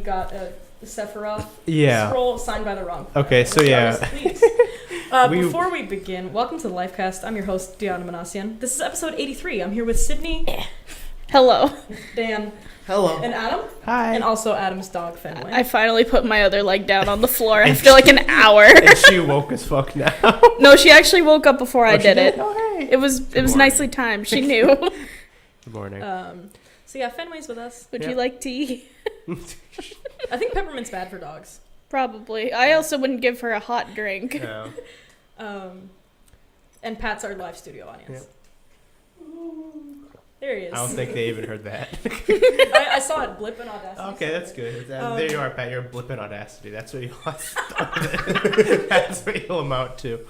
got a Sephiroth Yeah. scroll signed by the wrong player. Okay, so yeah. Please. Before we begin, welcome to the Lifecast. I'm your host, Deanna Manassian. This is episode 83. I'm here with Sydney, Hello. Dan, Hello. and Adam. Hi. And also Adam's dog, Fenway. I finally put my other leg down on the floor after like an hour. And she woke as fuck now. No, she actually woke up before I did it. Oh, hey. It was nicely timed. She knew. Good morning. So yeah, Fenway's with us. Would you like tea? I think peppermint's bad for dogs. Probably. I also wouldn't give her a hot drink. Yeah. And Pat's our live studio audience. There he is. I don't think they even heard that. I saw it blip in Audacity. Okay, that's good. There you are, Pat. You're a blip in Audacity. That's what that's what you'll amount to.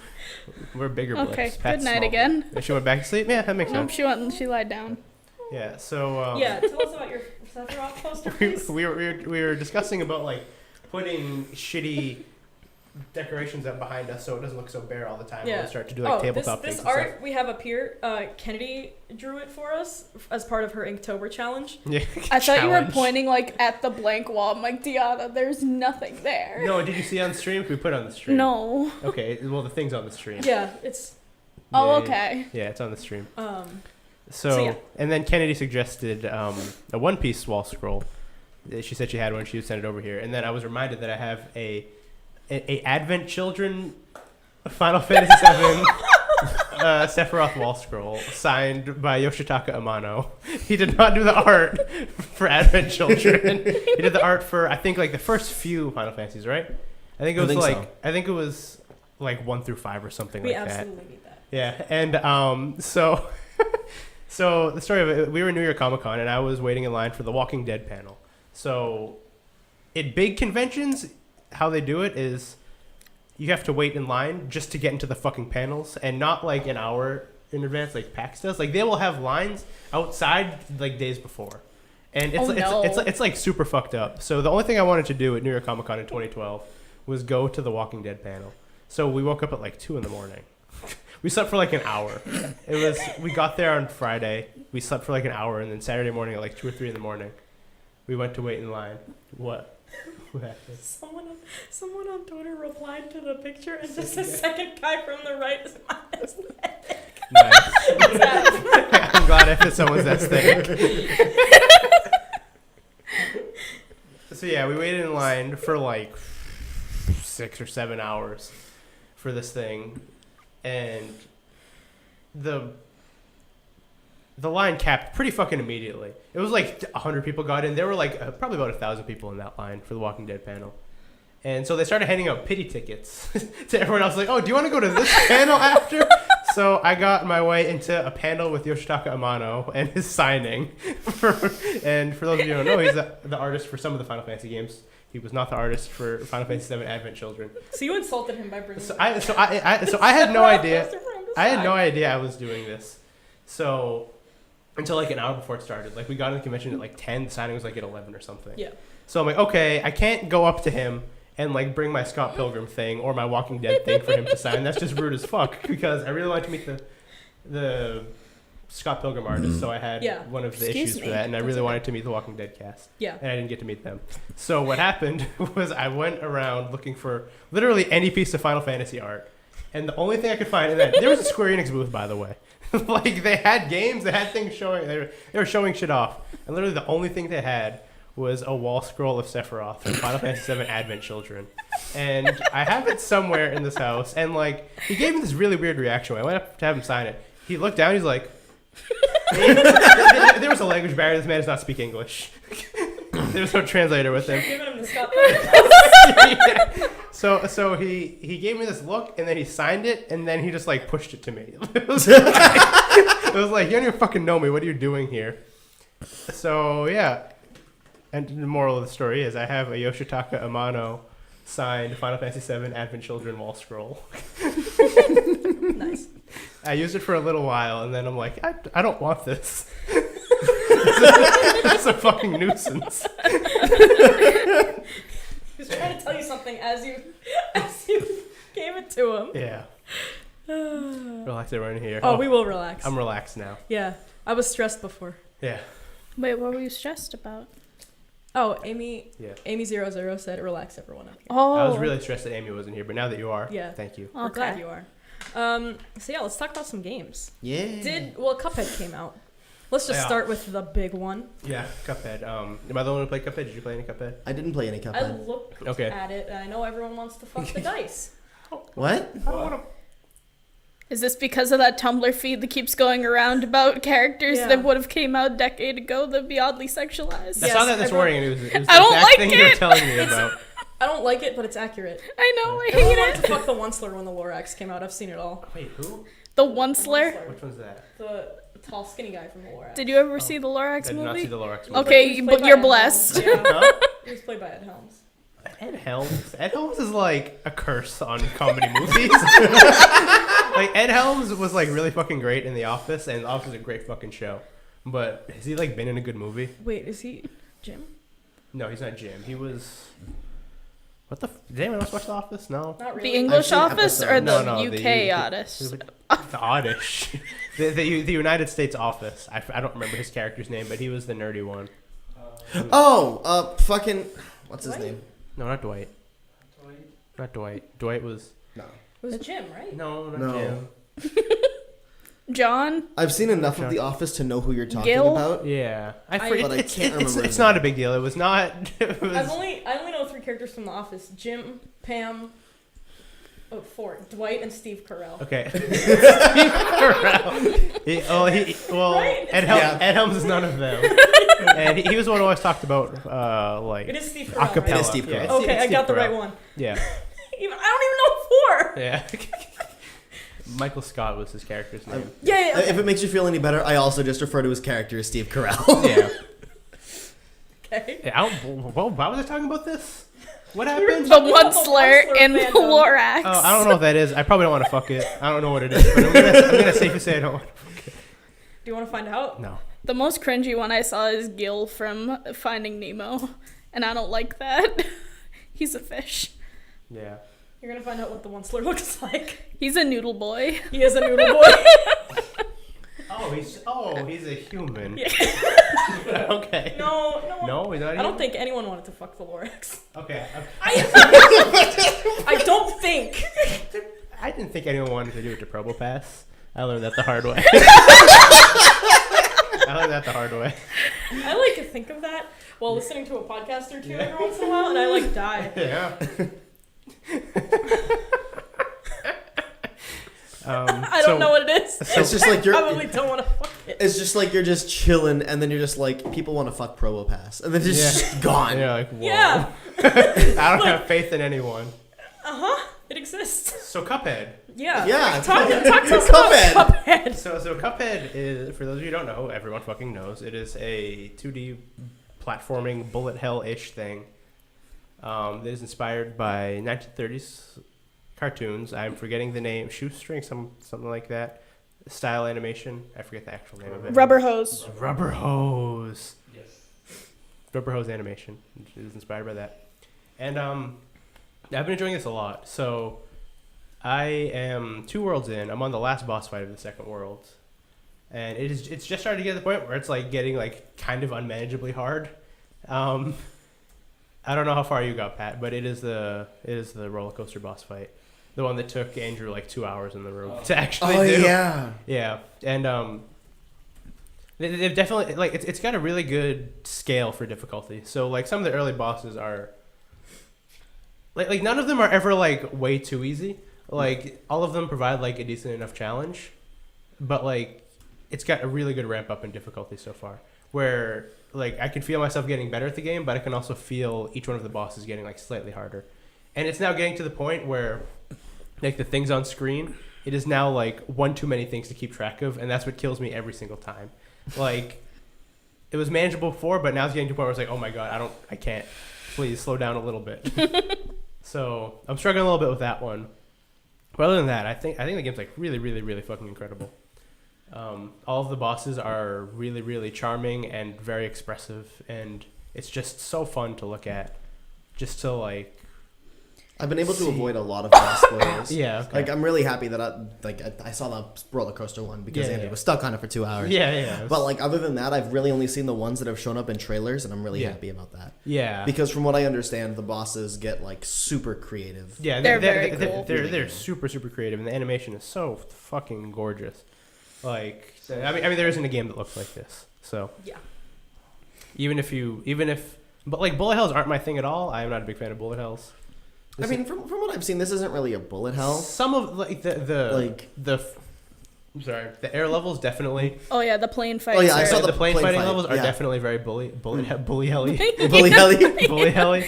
We're bigger blips. Okay. Pat's Good night small. again. And she went back to sleep? Yeah, that makes Nope, sense. she lied down. Yeah, so... Yeah, tell us about your Sephiroth poster, please. we were discussing about, like, putting shitty decorations up behind us so it doesn't look so bare all the time when we start to do, like, tabletop things this and art stuff. we have up here, Kennedy drew it for us as part of her Inktober challenge. Yeah. I thought you were Challenge. pointing like at the blank wall. I'm like, Deanna, there's nothing there. No, did you see on the stream? We put it on the stream. No. Okay, well, the thing's on the stream. Yeah, it's Oh, Yeah, okay. Yeah, it's on the stream. So, yeah. And then Kennedy suggested a One Piece wall scroll. She said she had one. She would send it over here. And then I was reminded that I have a Advent Children Final Fantasy VII Sephiroth wall scroll signed by Yoshitaka Amano. He did not do the art for Advent Children. He did the art for, I think, like the first few Final Fantasies, right? I think it was like 1 through 5 or something we like that. absolutely need that. Yeah, and so so the story of it, we were in New York Comic Con, and I was waiting in line for the Walking Dead panel. So at big conventions, how they do it is you have to wait in line just to get into the fucking panels, and not like an hour in advance like PAX does. Like they will have lines outside like days before, and it's like super fucked up. So the only thing I wanted to do at New York Comic Con in 2012 was go to the Walking Dead panel. So we woke up at like 2 a.m. We slept for like an hour. We got there on Friday. We slept for like an hour, and then Saturday morning at like 2 or 3 a.m, we went to wait in line. What? What happened? Someone on Twitter replied to the picture, and just the second guy from the right is my aesthetic. Nice. I'm glad I fit someone's aesthetic. So yeah, we waited in line for like 6 or 7 hours for this thing, and the line capped pretty fucking immediately. It was like 100 people got in. There were like probably about 1,000 people in that line for the Walking Dead panel. And so they started handing out pity tickets to everyone else. Like, oh, do you want to go to this panel after? So I got my way into a panel with Yoshitaka Amano and his signing. And for those of you who don't know, he's the artist for some of the Final Fantasy games. He was not the artist for Final Fantasy VII Advent Children. So you insulted him by bringing. So I had no idea. I had no idea I was doing this. So until like an hour before it started, like we got in the convention at like 10. The signing was like at 11 or something. Yeah. So I'm like, okay, I can't go up to him and like bring my Scott Pilgrim thing or my Walking Dead thing for him to sign. That's just rude as fuck, because I really wanted to meet the Scott Pilgrim artist, so I had one of the issues for that, and I really wanted to meet the Walking Dead cast. Yeah. And I didn't get to meet them. So what happened was I went around looking for literally any piece of Final Fantasy art, and the only thing I could find, and there was a Square Enix booth, by the way. Like they had games, they had things showing, they were showing shit off, and literally the only thing they had was a wall scroll of Sephiroth from Final Fantasy VII Advent Children. And I have it somewhere in this house, and like he gave me this really weird reaction when I went up to have him sign it. He looked down, he's like, there was a language barrier. This man does not speak English. There was no translator with him. Giving him the Scott. Yeah. So he gave me this look, and then he signed it, and then he just like pushed it to me. It was like, you don't even fucking know me. What are you doing here? So yeah, and the moral of the story is I have a Yoshitaka Amano signed Final Fantasy VII Advent Children wall scroll. Nice. I used it for a little while, and then I'm like, I don't want this. It's a fucking nuisance. He was trying to tell you something as you gave it to him. Yeah. Relax everyone here. Oh, we will relax. I'm relaxed now. Yeah. I was stressed before. Yeah. Wait, what were you stressed about? Oh, Amy. Yeah. Amy00 said, "Relax, everyone." Up here. Oh. I was really stressed that Amy wasn't here, but now that you are, Yeah. thank you. We're glad you are. So yeah, let's talk about some games. Yeah. Cuphead came out. Let's just start with the big one. Yeah, Cuphead. Am I the one who played Cuphead? Did you play any Cuphead? I didn't play any I Cuphead. looked Okay. at it, and I know everyone wants to fuck the dice. What? I don't want to. Is this because of that Tumblr feed that keeps going around about characters Yeah. that would have came out a decade ago that'd be oddly sexualized? I saw that this morning, and it was the I don't exact like thing you were it. telling me about. I don't like it, but it's accurate. I know, I Everyone hate wanted it. to fuck the Onceler when the Lorax came out. I've seen it all. Wait, who? The Onceler? Which one's that? The tall, skinny guy from the Lorax. Did you ever see the I Lorax did not see movie? the Lorax movie. Okay, He was played but by you're Ed blessed. Helms. Yeah. Huh? He was played by Ed Helms. Ed Helms. Ed Helms is like a curse on comedy movies. Like Ed Helms was like really fucking great in The Office, and The Office is a great fucking show. But has he like been in a good movie? Wait, is he Jim? No, he's not Jim. He was. What the? Did anyone else watch The Office? No. Not The really. English seen office or episodes. the No, the UK U- office? The Oddish. the United States Office. I don't remember his character's name, but he was the nerdy one. Oh, fucking. What's his Dwight? name? No, not Dwight. Not Dwight. Dwight was. No. It was Jim, right? No, not No. Jim. John? I've seen enough John. of The Office to know who you're talking Gil? about. Yeah, I forget. But I It's, can't it's, remember it's his not name. a big deal. It was not. It was, I only know 3 characters from The Office: Jim, Pam. Oh, 4. Dwight and Steve Carell. Okay. Steve Carell. Well, Right? Ed Helms is none of them. And he was the one who always talked about It is Steve Carell. acapella. It is Steve Yeah, Carell. it's Right? Okay, Steve I got the Carell. right one. Yeah, I don't even know 4. yeah. Michael Scott was his character's name. Yeah. If it makes you feel any better, I also just refer to his character as Steve Carell. Yeah. Okay. Yeah, well, why was I talking about this? What happened? The Talking about the Onceler Onceler in the fandom. Lorax. Oh, I don't know what that is. I probably don't want to fuck it. I don't know what it is, but I'm gonna safely say I don't want to fuck it. Do you want to find out? No. The most cringy one I saw is Gil from Finding Nemo, and I don't like that. He's a fish. Yeah. You're gonna find out what the Onceler looks like. He's a noodle boy. He is a noodle boy. He's a human. Yeah. Okay. No, No, he's not. I don't think anyone wanted to fuck the Lorax. Okay. I don't think. I didn't think anyone wanted to do it to Probo Pass. I learned that the hard way. I like to think of that while listening to a podcast or two every once in a while, and I like die. Yeah. I don't know what it is. It's just like you're. Probably don't want to fuck it. It's just like you're just chilling, and then you're just like, people want to fuck Probo Pass, and then it's just gone. Yeah, like, whoa. Yeah. I don't have faith in anyone. It exists. So Cuphead. Yeah. Yeah. Talk to us about Cuphead. So Cuphead is, for those of you who don't know, everyone fucking knows, it is a 2D platforming bullet hell-ish thing. That is inspired by 1930s cartoons. I'm forgetting the name. Shoestring, something like that. Style animation. I forget the actual name of it. Rubber hose. Rubber Hose. Yes. Rubber Hose animation. It is inspired by that. And I've been enjoying this a lot. So I am 2 worlds in. I'm on the last boss fight of the second world. And it's just starting to get to the point where it's like getting like kind of unmanageably hard. I don't know how far you got, Pat, but it is the roller coaster boss fight. The one that took Andrew like 2 hours in the room to actually do. Yeah. Yeah, and they've definitely like it's got a really good scale for difficulty. So like some of the early bosses are like none of them are ever like way too easy. Like all of them provide like a decent enough challenge, but like it's got a really good ramp up in difficulty so far. Where like I can feel myself getting better at the game, but I can also feel each one of the bosses getting like slightly harder. And it's now getting to the point where like the things on screen, it is now like one too many things to keep track of, and that's what kills me every single time. Like it was manageable before, but now it's getting to a point where it's like, oh my god, I can't. Please slow down a little bit. So I'm struggling a little bit with that one. But other than that, I think the game's like really, really, really fucking incredible. All of the bosses are really, really charming and very expressive, and it's just so fun to look at. Just to like I've been able to avoid a lot of fast spoilers. Yeah, okay. Like I'm really happy that I saw the roller coaster one because Andy was stuck on it for 2 hours. Yeah. But like other than that, I've really only seen the ones that have shown up in trailers, and I'm really happy about that. Yeah. Because from what I understand, the bosses get like super creative. Yeah, they're very cool. They're super creative, and the animation is so fucking gorgeous. Like, I mean, there isn't a game that looks like this. So Yeah. But like bullet hells aren't my thing at all. I am not a big fan of bullet hells. I mean, from what I've seen, this isn't really a bullet hell. Some of like I'm sorry, the air levels definitely. Oh yeah, the plane fights. Oh yeah, I saw the plane fighting fight. levels are definitely very bully helly. Bully helly. Bully helly.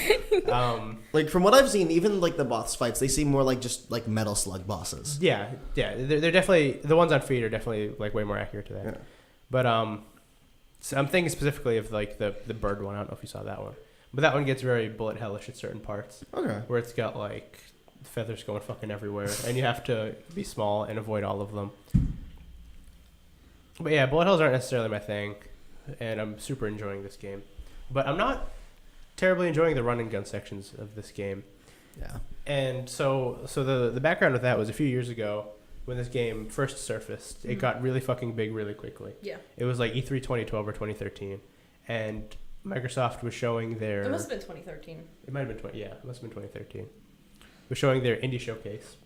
Like from what I've seen, even like the boss fights, they seem more like just like metal slug bosses. Yeah. They're definitely the ones on feet are definitely like way more accurate to that. Yeah. But so I'm thinking specifically of like the bird one. I don't know if you saw that one, but that one gets very bullet hellish at certain parts. Okay. Where it's got like feathers going fucking everywhere, and you have to be small and avoid all of them. But yeah, bullet hells aren't necessarily my thing, and I'm super enjoying this game. But I'm not terribly enjoying the run and gun sections of this game. Yeah. And so the background of that was a few years ago when this game first surfaced. It got really fucking big really quickly. Yeah. It was like E3 2012 or 2013, and Microsoft was showing their. It must have been 2013. It might have been it must have been 2013. Was showing their indie showcase,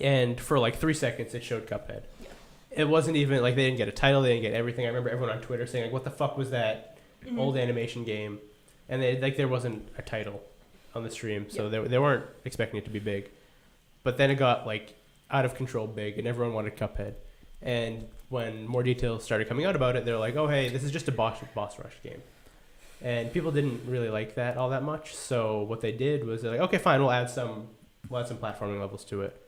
and for like 3 seconds it showed Cuphead. Yeah. It wasn't even like they didn't get a title, they didn't get everything. I remember everyone on Twitter saying like, "What the fuck was that old animation game?" And there wasn't a title on the stream, so they weren't expecting it to be big. But then it got like out of control big, and everyone wanted Cuphead. And when more details started coming out about it, they're like, "Oh hey, this is just a boss rush game." And people didn't really like that all that much. So what they did was they're like, "Okay, fine, we'll add some platforming levels to it."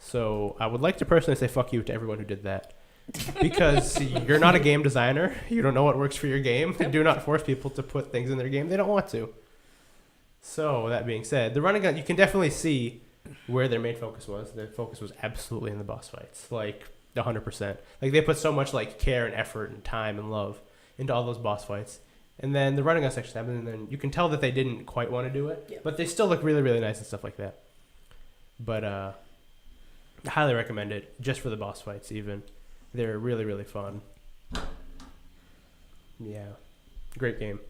So I would like to personally say fuck you to everyone who did that. Because you're not a game designer. You don't know what works for your game. Yep. Do not force people to put things in their game they don't want to. So that being said, the running gun, you can definitely see where their main focus was. Their focus was absolutely in the boss fights. Like 100%. Like they put so much like care and effort and time and love into all those boss fights. And then the running gun section happened, and then you can tell that they didn't quite want to do it. Yep. But they still look really, really nice and stuff like that. But I highly recommend it, just for the boss fights even. They're really, really fun. Yeah. Great game.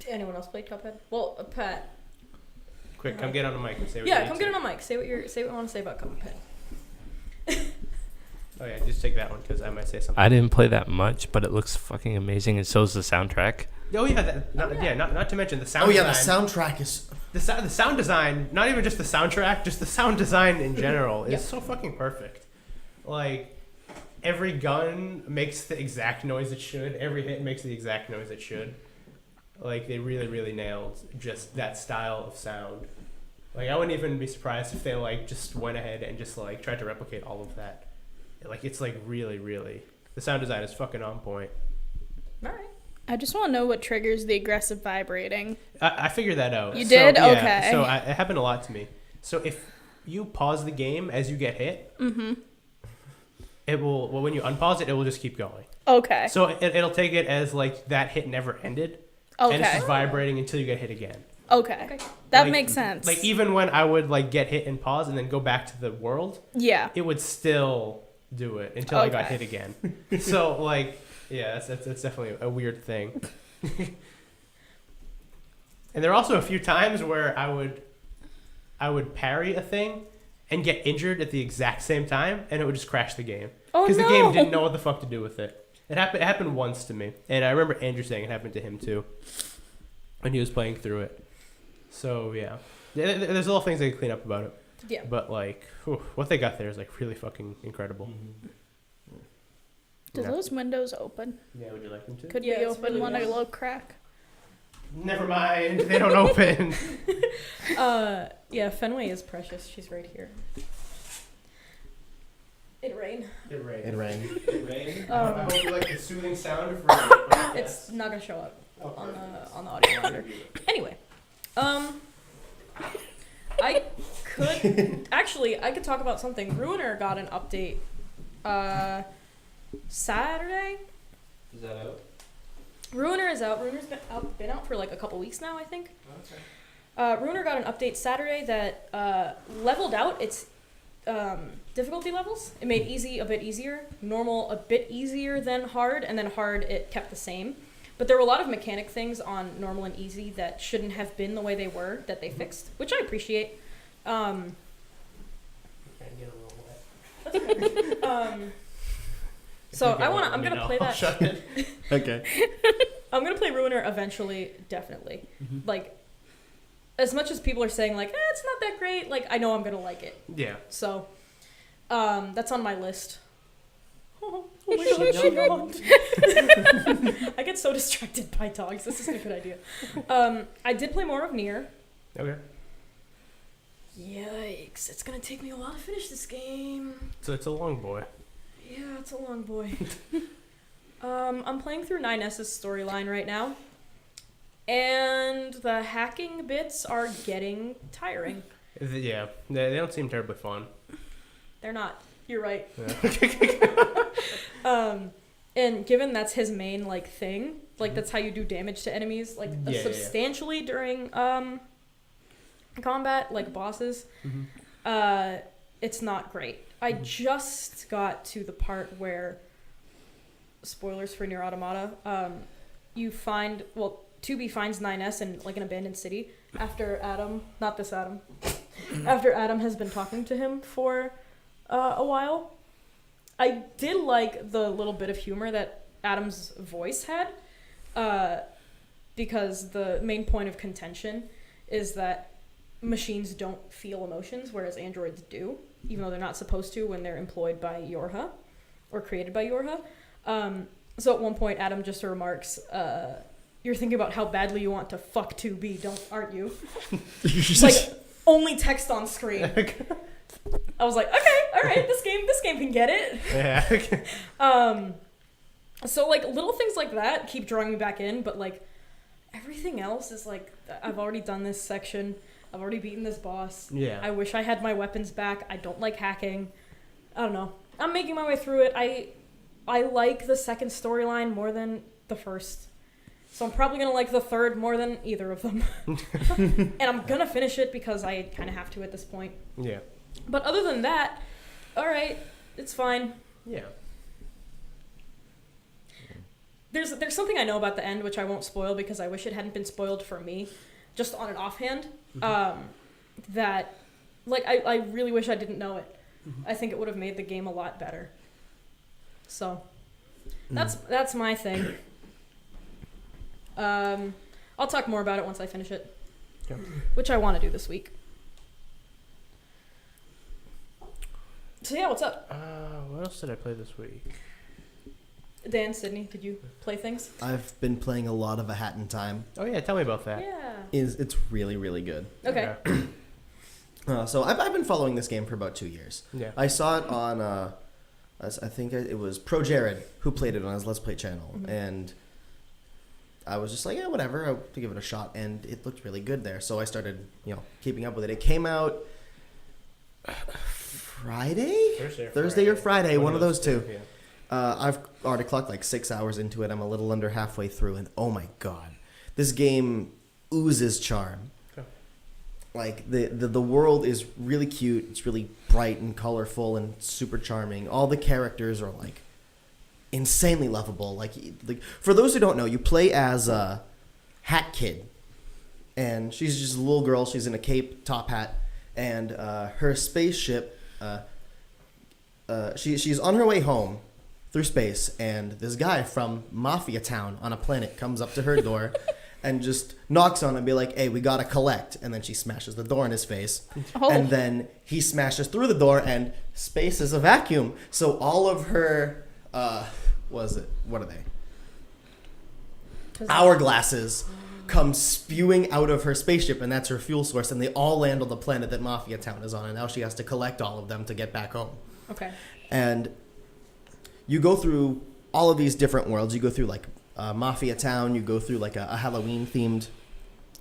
Anyone else played Cuphead? Well, Pat. Quick, come get on the mic and say what Yeah, come get on the mic. Say what you want to say about Cuphead. Oh yeah, just take that one because I might say something. I didn't play that much, but it looks fucking amazing, and so is the soundtrack. Oh yeah, not to mention the sound. Oh yeah, design. the soundtrack is The sound design. Not even just the soundtrack, just the sound design in general is so fucking perfect. Like every gun makes the exact noise it should. Every hit makes the exact noise it should. Like they really, really nailed just that style of sound. Like I wouldn't even be surprised if they like just went ahead and just like tried to replicate all of that. Like it's like really, really. The sound design is fucking on point. All right. I just want to know what triggers the aggressive vibrating. I figured that out. You did? Yeah, okay. So it happened a lot to me. So if you pause the game as you get hit, it will. Well, when you unpause it, it will just keep going. Okay. So it'll take it as like that hit never ended. Okay. And it's just vibrating until you get hit again. Okay. That Like- makes sense. Like even when I would like get hit and pause and then go back to the world, yeah. it would still do it until I got Okay. hit again. So like, yeah, that's definitely a weird thing. And there are also a few times where I would parry a thing and get injured at the exact same time, and it would just crash the game Oh, because no. the game didn't know what the fuck to do with it. It happened once to me, and I remember Andrew saying it happened to him too when he was playing through it. So yeah, there's little things they can clean up about it. Yeah. But like, what they got there is like really fucking incredible. Do Yeah. those windows open? Yeah, would you like them to? Could Yeah, we it's open really one a nice. little crack? Never mind, they don't open. Yeah, Fenway is precious. She's right here. It rained. It rained. it rang. It rained. Um, I hope you like the soothing sound for It's not gonna show up Oh, on perfect. the audio monitor. Anyway, I could talk about something. Ruiner got an update Saturday. Is that out? Ruiner is out. Ruiner's been out for like a couple weeks now, I think. Ruiner got an update Saturday that leveled out its difficulty levels. It made easy a bit easier, normal a bit easier than hard, and then hard it kept the same. But there were a lot of mechanic things on normal and easy that shouldn't have been the way they were that they fixed, which I appreciate. That's okay. So I'm gonna play that. Shut it. Okay. I'm gonna play Ruiner eventually, definitely. Like, as much as people are saying like, it's not that great, like I know I'm gonna like it. Yeah. So, that's on my list. Oh my gosh, I get so distracted by dogs. This isn't a good idea. I did play more of Nier. Okay. Yikes! It's gonna take me a while to finish this game. So it's a long boy. Yeah, it's a long boy. I'm playing through 9S's storyline right now, and the hacking bits are getting tiring. Yeah, they don't seem terribly fun. They're not. You're right. Yeah. And given that's his main like thing, like that's how you do damage to enemies, like Yeah, substantially during combat, like bosses. It's not great. I just got to the part where, spoilers for Nier Automata, you find, 2B finds 9S in like an abandoned city after Adam, not this Adam, after Adam has been talking to him for a while. I did like the little bit of humor that Adam's voice had, because the main point of contention is that machines don't feel emotions, whereas androids do, even though they're not supposed to when they're employed by Yorha, or created by Yorha. So at one point, Adam just remarks, you're thinking about how badly you want to fuck 2B, aren't you? Like, only text on screen. I was like, okay, all right, this game can get it. Yeah. So like little things like that keep drawing me back in, but like everything else is like, I've already done this section. I've already beaten this boss. Yeah. I wish I had my weapons back. I don't like hacking. I don't know. I'm making my way through it. I like the second storyline more than the first. So I'm probably going to like the third more than either of them. And I'm going to finish it because I kind of have to at this point. Yeah. But other than that, all right, it's fine. Yeah. There's something I know about the end, which I won't spoil because I wish it hadn't been spoiled for me, just on an offhand, that, like, I really wish I didn't know it. I think it would have made the game a lot better. So, that's my thing. I'll talk more about it once I finish it, which I want to do this week. So yeah, what's up? What else did I play this week? Dan, Sydney, did you play things? I've been playing a lot of A Hat in Time. Oh yeah, tell me about that. Yeah. It's really, really good. Okay. So I've been following this game for about 2 years. Yeah. I saw it on, I think it was Pro Jared who played it on his Let's Play channel, and I was just like, yeah, whatever, I'll give it a shot, and it looked really good there. So I started, keeping up with it. It came out Thursday or Friday, one of those two. Yeah. I've already clocked like 6 hours into it. I'm a little under halfway through, and oh my god, this game oozes charm. Okay. Like the world is really cute. It's really bright and colorful and super charming. All the characters are like insanely lovable. Like for those who don't know, you play as a Hat Kid, and she's just a little girl. She's in a cape, top hat, and her spaceship. She's on her way home through space, and this guy from Mafia Town on a planet comes up to her door and just knocks on it and be like, hey, we gotta collect. And then she smashes the door in his face. Oh. And then he smashes through the door, and space is a vacuum. So all of her, what are they? Hourglasses come spewing out of her spaceship, and that's her fuel source. And they all land on the planet that Mafia Town is on, and now she has to collect all of them to get back home. Okay. And you go through all of these different worlds. You go through like Mafia Town. You go through like a Halloween themed,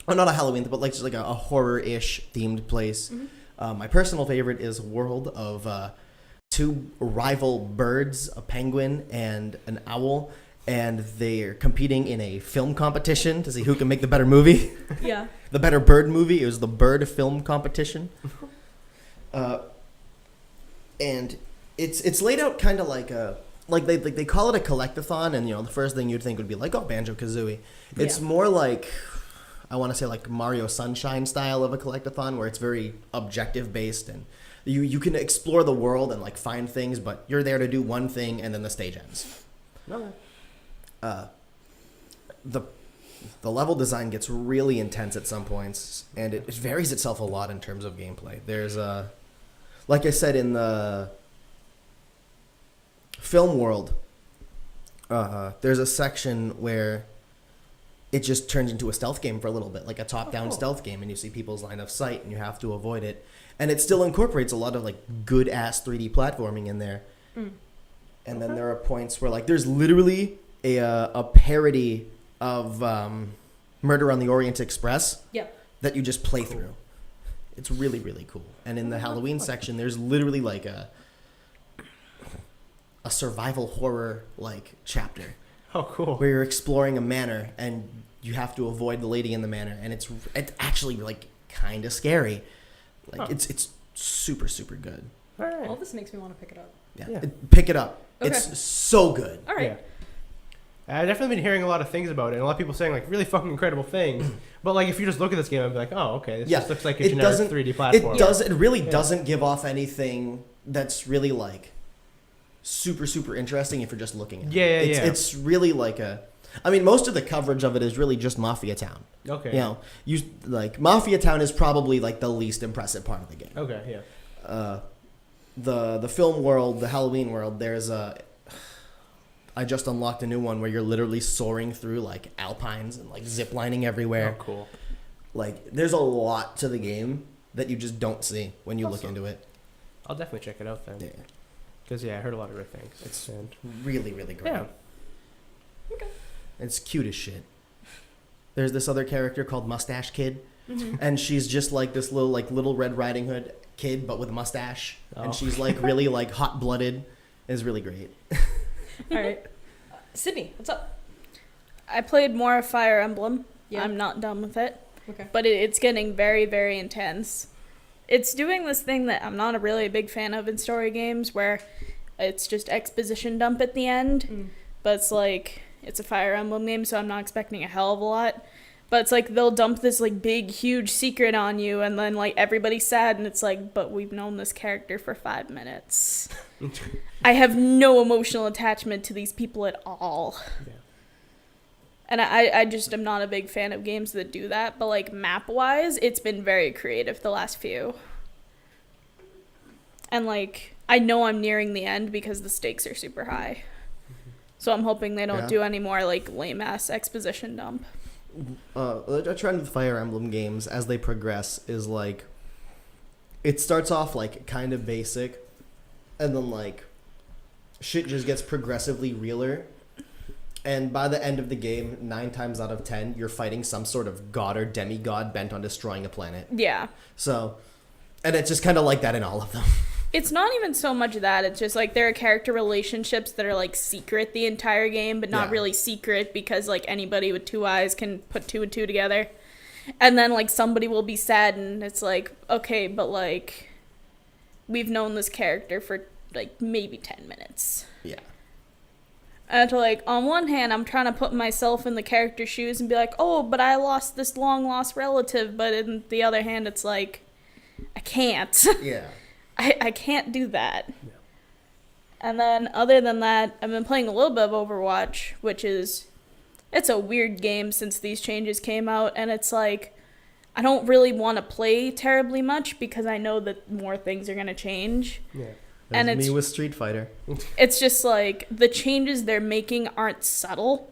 or not a Halloween, but like just like a horror-ish themed place. My personal favorite is a world of two rival birds, a penguin and an owl, and they're competing in a film competition to see who can make the better movie. Yeah. The better bird movie. It was the bird film competition. And it's laid out kind of like a they call it a collectathon, and the first thing you'd think would be like, oh, Banjo-Kazooie. It's more like, I want to say like Mario Sunshine style of a collectathon, where it's very objective based, and you can explore the world and like find things, but you're there to do one thing and then the stage ends. Okay. The level design gets really intense at some points, and it varies itself a lot in terms of gameplay. There's like I said, in the film world, there's a section where it just turns into a stealth game for a little bit, like a top-down stealth game, and you see people's line of sight, and you have to avoid it. And it still incorporates a lot of like good-ass 3D platforming in there. And then there are points where like there's literally a parody of Murder on the Orient Express that you just play through. It's really, really cool. And in the Halloween section, there's literally like a survival horror like chapter. Oh, cool. Where you're exploring a manor and you have to avoid the lady in the manor, and it's actually like kind of scary. Like it's super, super good. All right. All this makes me want to pick it up. Yeah. Pick it up. Okay. It's so good. All right. I've definitely been hearing a lot of things about it, and a lot of people saying like really fucking incredible things. But like if you just look at this game, I'd be like, oh, okay, this just looks like a generic 3D platform. It really doesn't give off anything that's really like super, super interesting if you're just looking at it. It's really like I mean, most of the coverage of it is really just Mafia Town. Okay. Mafia Town is probably like the least impressive part of the game. Okay, yeah. The film world, the Halloween world, there's I just unlocked a new one where you're literally soaring through like alpines and like ziplining everywhere. Oh, cool. Like there's a lot to the game that you just don't see when you look into it. I'll definitely check it out then. Yeah. Because I heard a lot of good things. It's really, really great. Yeah. Okay. It's cute as shit. There's this other character called Mustache Kid, and she's just like this little Red Riding Hood kid, but with a mustache, and she's like really like hot blooded. It's really great. All right. Sydney, what's up? I played more of Fire Emblem. Yeah. I'm not done with it. Okay. But it's getting very, very intense. It's doing this thing that I'm not a really big fan of in story games, where it's just exposition dump at the end. But it's like, it's a Fire Emblem game, so I'm not expecting a hell of a lot. But it's like they'll dump this like big, huge secret on you, and then like everybody's sad, and it's like, but we've known this character for 5 minutes. I have no emotional attachment to these people at all. Yeah. And I just am not a big fan of games that do that. But like map-wise, it's been very creative the last few. And like, I know I'm nearing the end because the stakes are super high. So I'm hoping they don't do any more like lame-ass exposition dump. A trend with Fire Emblem games as they progress is like, it starts off like kind of basic, and then like shit just gets progressively realer, and by the end of the game, 9 times out of 10 you're fighting some sort of god or demigod bent on destroying a planet. Yeah. So, and it's just kind of like that in all of them. It's not even so much that, it's just like there are character relationships that are like secret the entire game, but not really secret because like anybody with 2 eyes can put 2 and 2 together. And then like somebody will be sad, and it's like, okay, but like we've known this character for like maybe 10 minutes. Yeah. And to like, on one hand, I'm trying to put myself in the character's shoes and be like, oh, but I lost this long lost relative. But in the other hand, it's like, I can't. Yeah. I can't do that. Yeah. And then other than that, I've been playing a little bit of Overwatch, which is, it's a weird game since these changes came out. And it's like, I don't really want to play terribly much because I know that more things are going to change. Yeah. That's and me with Street Fighter. It's just like the changes they're making aren't subtle,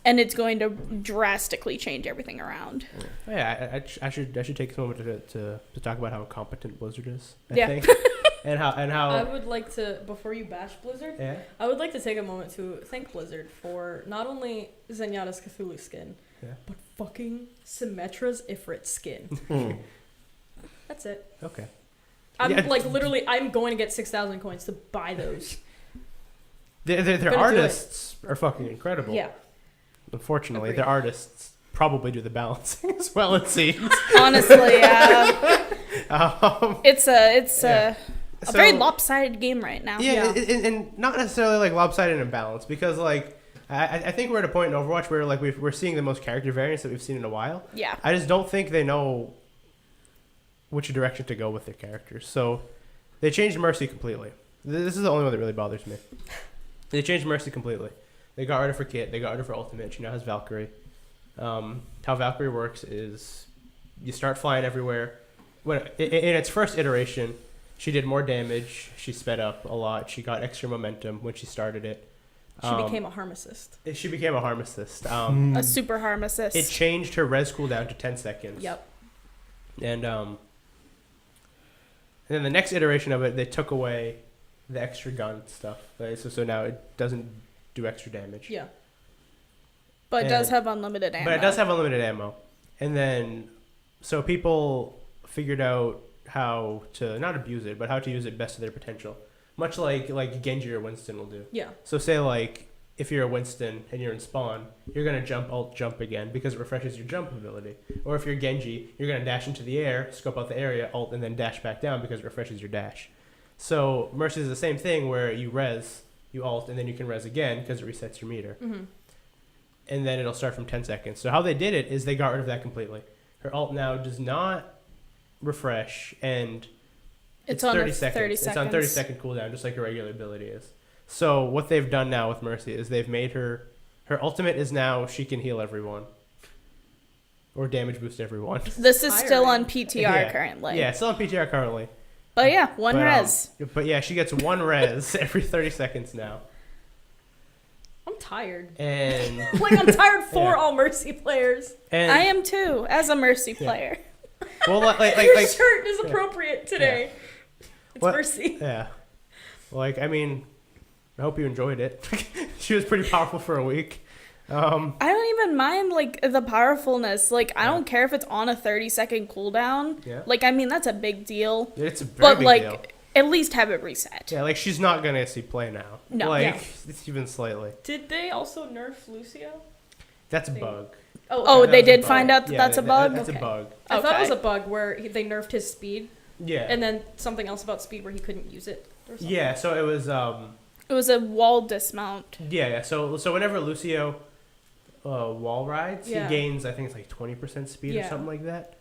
and it's going to drastically change everything around. Yeah, I should take a moment to talk about how competent Blizzard is. I think. and how I would like to, before you bash Blizzard, I would like to take a moment to thank Blizzard for not only Zenyatta's Cthulhu skin, but fucking Symmetra's Ifrit skin. That's it. Okay. I'm like literally, I'm going to get 6,000 coins to buy those. Their Gonna do artists are fucking incredible. Yeah. Unfortunately, Agreed. their artists probably do the balancing as well, it seems. Honestly, yeah. It's a So- very lopsided game right now. Yeah, and not necessarily like lopsided and balanced, because like I think we're at a point in Overwatch where like we're seeing the most character variance that we've seen in a while. Yeah. I just don't think they know which direction to go with their characters. So they changed Mercy completely. This is the only one that really bothers me. They changed Mercy completely. They got rid of her kit. They got rid of her ultimate. She now has Valkyrie. How Valkyrie works is you start flying everywhere. When in its first iteration, she did more damage. She sped up a lot. She got extra momentum when she started it. She became a harm assist. She became a harm assist. A super harm assist. It changed her res cooldown to 10 seconds. Yep. And then the next iteration of it, they took away the extra gun stuff. Right? So now it doesn't do extra damage. Yeah. but it does and- have unlimited ammo. But it does have unlimited ammo. And then, so people figured out how to not abuse it, but how to use it best to their potential. Much like Genji or Winston will do. Yeah. So say like if you're a Winston and you're in spawn, you're gonna jump again because it refreshes your jump ability. Or if you're Genji, you're gonna dash into the air, scope out the area, ult, and then dash back down because it refreshes your dash. So Mercy is the same thing where you res, you ult, and then you can res again because it resets your meter. Mm-hmm. And then it'll start from 10 seconds. So how they did it is they got rid of that completely. Her ult now does not refresh, and It's on 30 a seconds. 30 It's on 30 seconds. second cooldown, just like a regular ability is. So what they've done now with Mercy is they've made her ultimate is now she can heal everyone or damage boost everyone. This is still on Tiring. PTR Yeah. currently. Yeah, it's still on PTR currently. But yeah, one But, res. But yeah, she gets one res every 30 seconds now. I'm tired. And Like, I'm tired for Yeah. all Mercy players. and I am too, as a Mercy Yeah. player. well Your like shirt is yeah. appropriate today. It's What- Mercy. yeah. Like I mean, I hope you enjoyed it. She was pretty powerful for a week. I don't even mind like the powerfulness. Like I Yeah. don't care if it's on a 30-second cooldown. Yeah. Like I mean that's a big deal. It's a very But big like deal. at least have it reset. Yeah, like she's not gonna see play now. No. Like Yeah. it's even slightly. Did they also nerf Lucio? That's a They- bug. Oh, That they was a did bug. find out that Yeah, that's a bug? That's Okay. a bug. I thought it was Okay. a bug where they nerfed his speed, Yeah. and then something else about speed where he couldn't use it. Or something. Yeah. So it was. It was a wall dismount. Yeah. So whenever Lucio wall rides, Yeah. he gains I think it's like 20% speed or Yeah. something like that.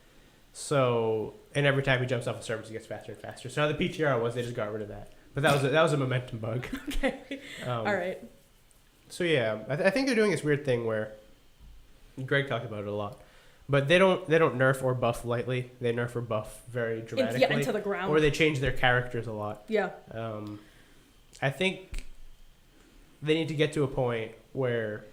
So and every time he jumps off the surface, he gets faster and faster. So now the PTR was they just got rid of that. But that was a momentum bug. Okay. Um, All right. So yeah, I think they're doing this weird thing where Greg talked about it a lot, but they don't nerf or buff lightly. They nerf or buff very dramatically, Yeah, into the ground. or they change their characters a lot. Yeah. I think they need to get to a point where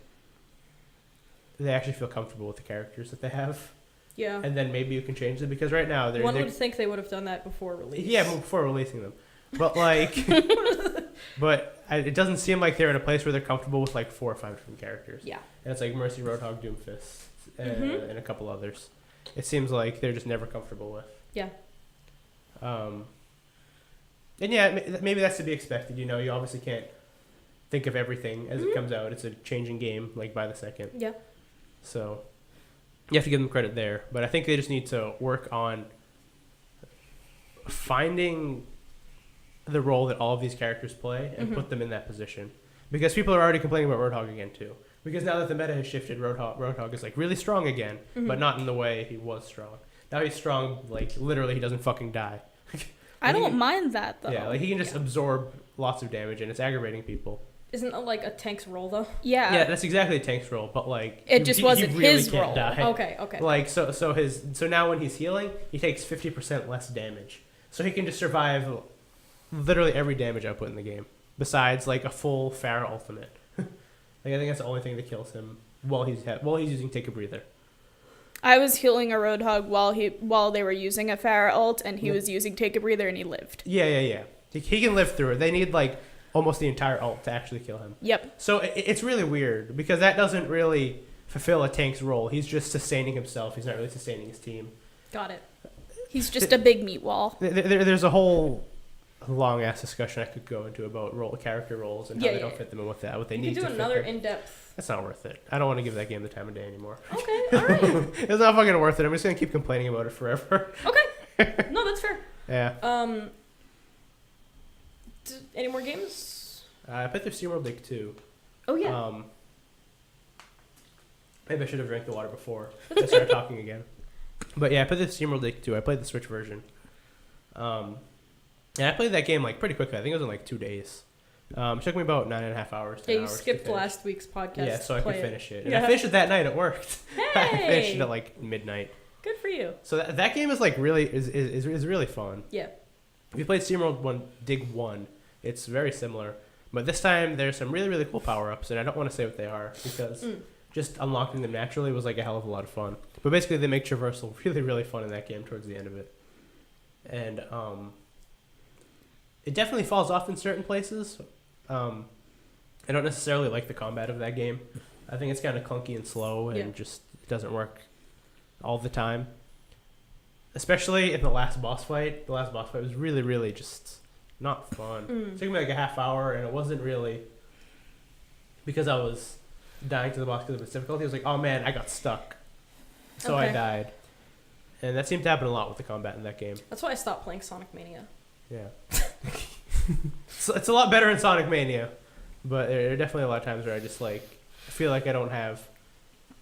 they actually feel comfortable with the characters that they have, Yeah. and then maybe you can change them because right now One they're would think they would have done that before release. yeah before releasing them, but like it doesn't seem like they're in a place where they're comfortable with like 4 or 5 different characters. Yeah. And it's like Mercy, Roadhog, Doomfist, Mhm. and a couple others. It seems like they're just never comfortable with. Yeah. And yeah, maybe that's to be expected. You know, you obviously can't think of everything as Mhm. it comes out. It's a changing game, like by the second. Yeah. So you have to give them credit there. But I think they just need to work on finding the role that all of these characters play and Mhm. put them in that position. Because people are already complaining about Roadhog again too. Because now that the meta has shifted, Roadhog is like really strong again, Mhm. but not in the way he was strong. Now he's strong, like literally he doesn't fucking die. I He don't can- mind that though. Yeah, like he can just absorb lots of damage and it's aggravating people. Isn't that like a tank's role though? Yeah, that's exactly a tank's role, but like It just wasn't really his can't role. die. Okay. Okay. Like so now when he's healing, he takes 50% less damage. So he can just survive literally every damage output in the game. Besides like a full Pharah ultimate. Like I think that's the only thing that kills him while he's using Take a Breather. I was healing a Roadhog while they were using a Pharah ult, and he Yep. was using Take a Breather, and he lived. Yeah. He can live through it. They need like almost the entire ult to actually kill him. Yep. So it's really weird because that doesn't really fulfill a tank's role. He's just sustaining himself. He's not really sustaining his team. Got it. He's just a big meat wall. There's a whole long ass discussion I could go into about character roles and how Yeah, they yeah, don't fit them and what they You need could to do fit another them. in-depth. That's not worth it. I don't want to give that game the time of day anymore. Okay, all right. It's not fucking worth it. I'm just gonna keep complaining about it forever. Okay. No, that's fair. Yeah. Any more games? I played through SteamWorld Dig 2. Oh yeah. Maybe I should have drank the water before I started talking again. But yeah, I played the SteamWorld Dig 2. I played the Switch version. And I played that game like pretty quickly. I think it was in like 2 days. It took me about 9.5 hours. 10 Yeah, you hours to skipped finish. last week's podcast. Yeah, so I to could play finish it. And Yeah. I finished it that night. It worked. I finished it Hey, at like midnight. good for you. So that game is like really is really fun. Yeah. If you played SteamWorld Dig 1, it's very similar. But this time there's some really, really cool power-ups, and I don't want to say what they are because just unlocking them naturally was like a hell of a lot of fun. But basically they make traversal really, really fun in that game towards the end of it. And it definitely falls off in certain places. I don't necessarily like the combat of that game. I think it's kind of clunky and slow and just doesn't work all the time. Especially in the last boss fight. The last boss fight was really, really just not fun. It took me like a half hour, and it wasn't really because I was dying to the boss because of its difficulty. I was like, oh man, I got stuck. So I Okay. died. And that seemed to happen a lot with the combat in that game. That's why I stopped playing Sonic Mania. Yeah. So it's a lot better in Sonic Mania. But there are definitely a lot of times where I just like feel like I don't have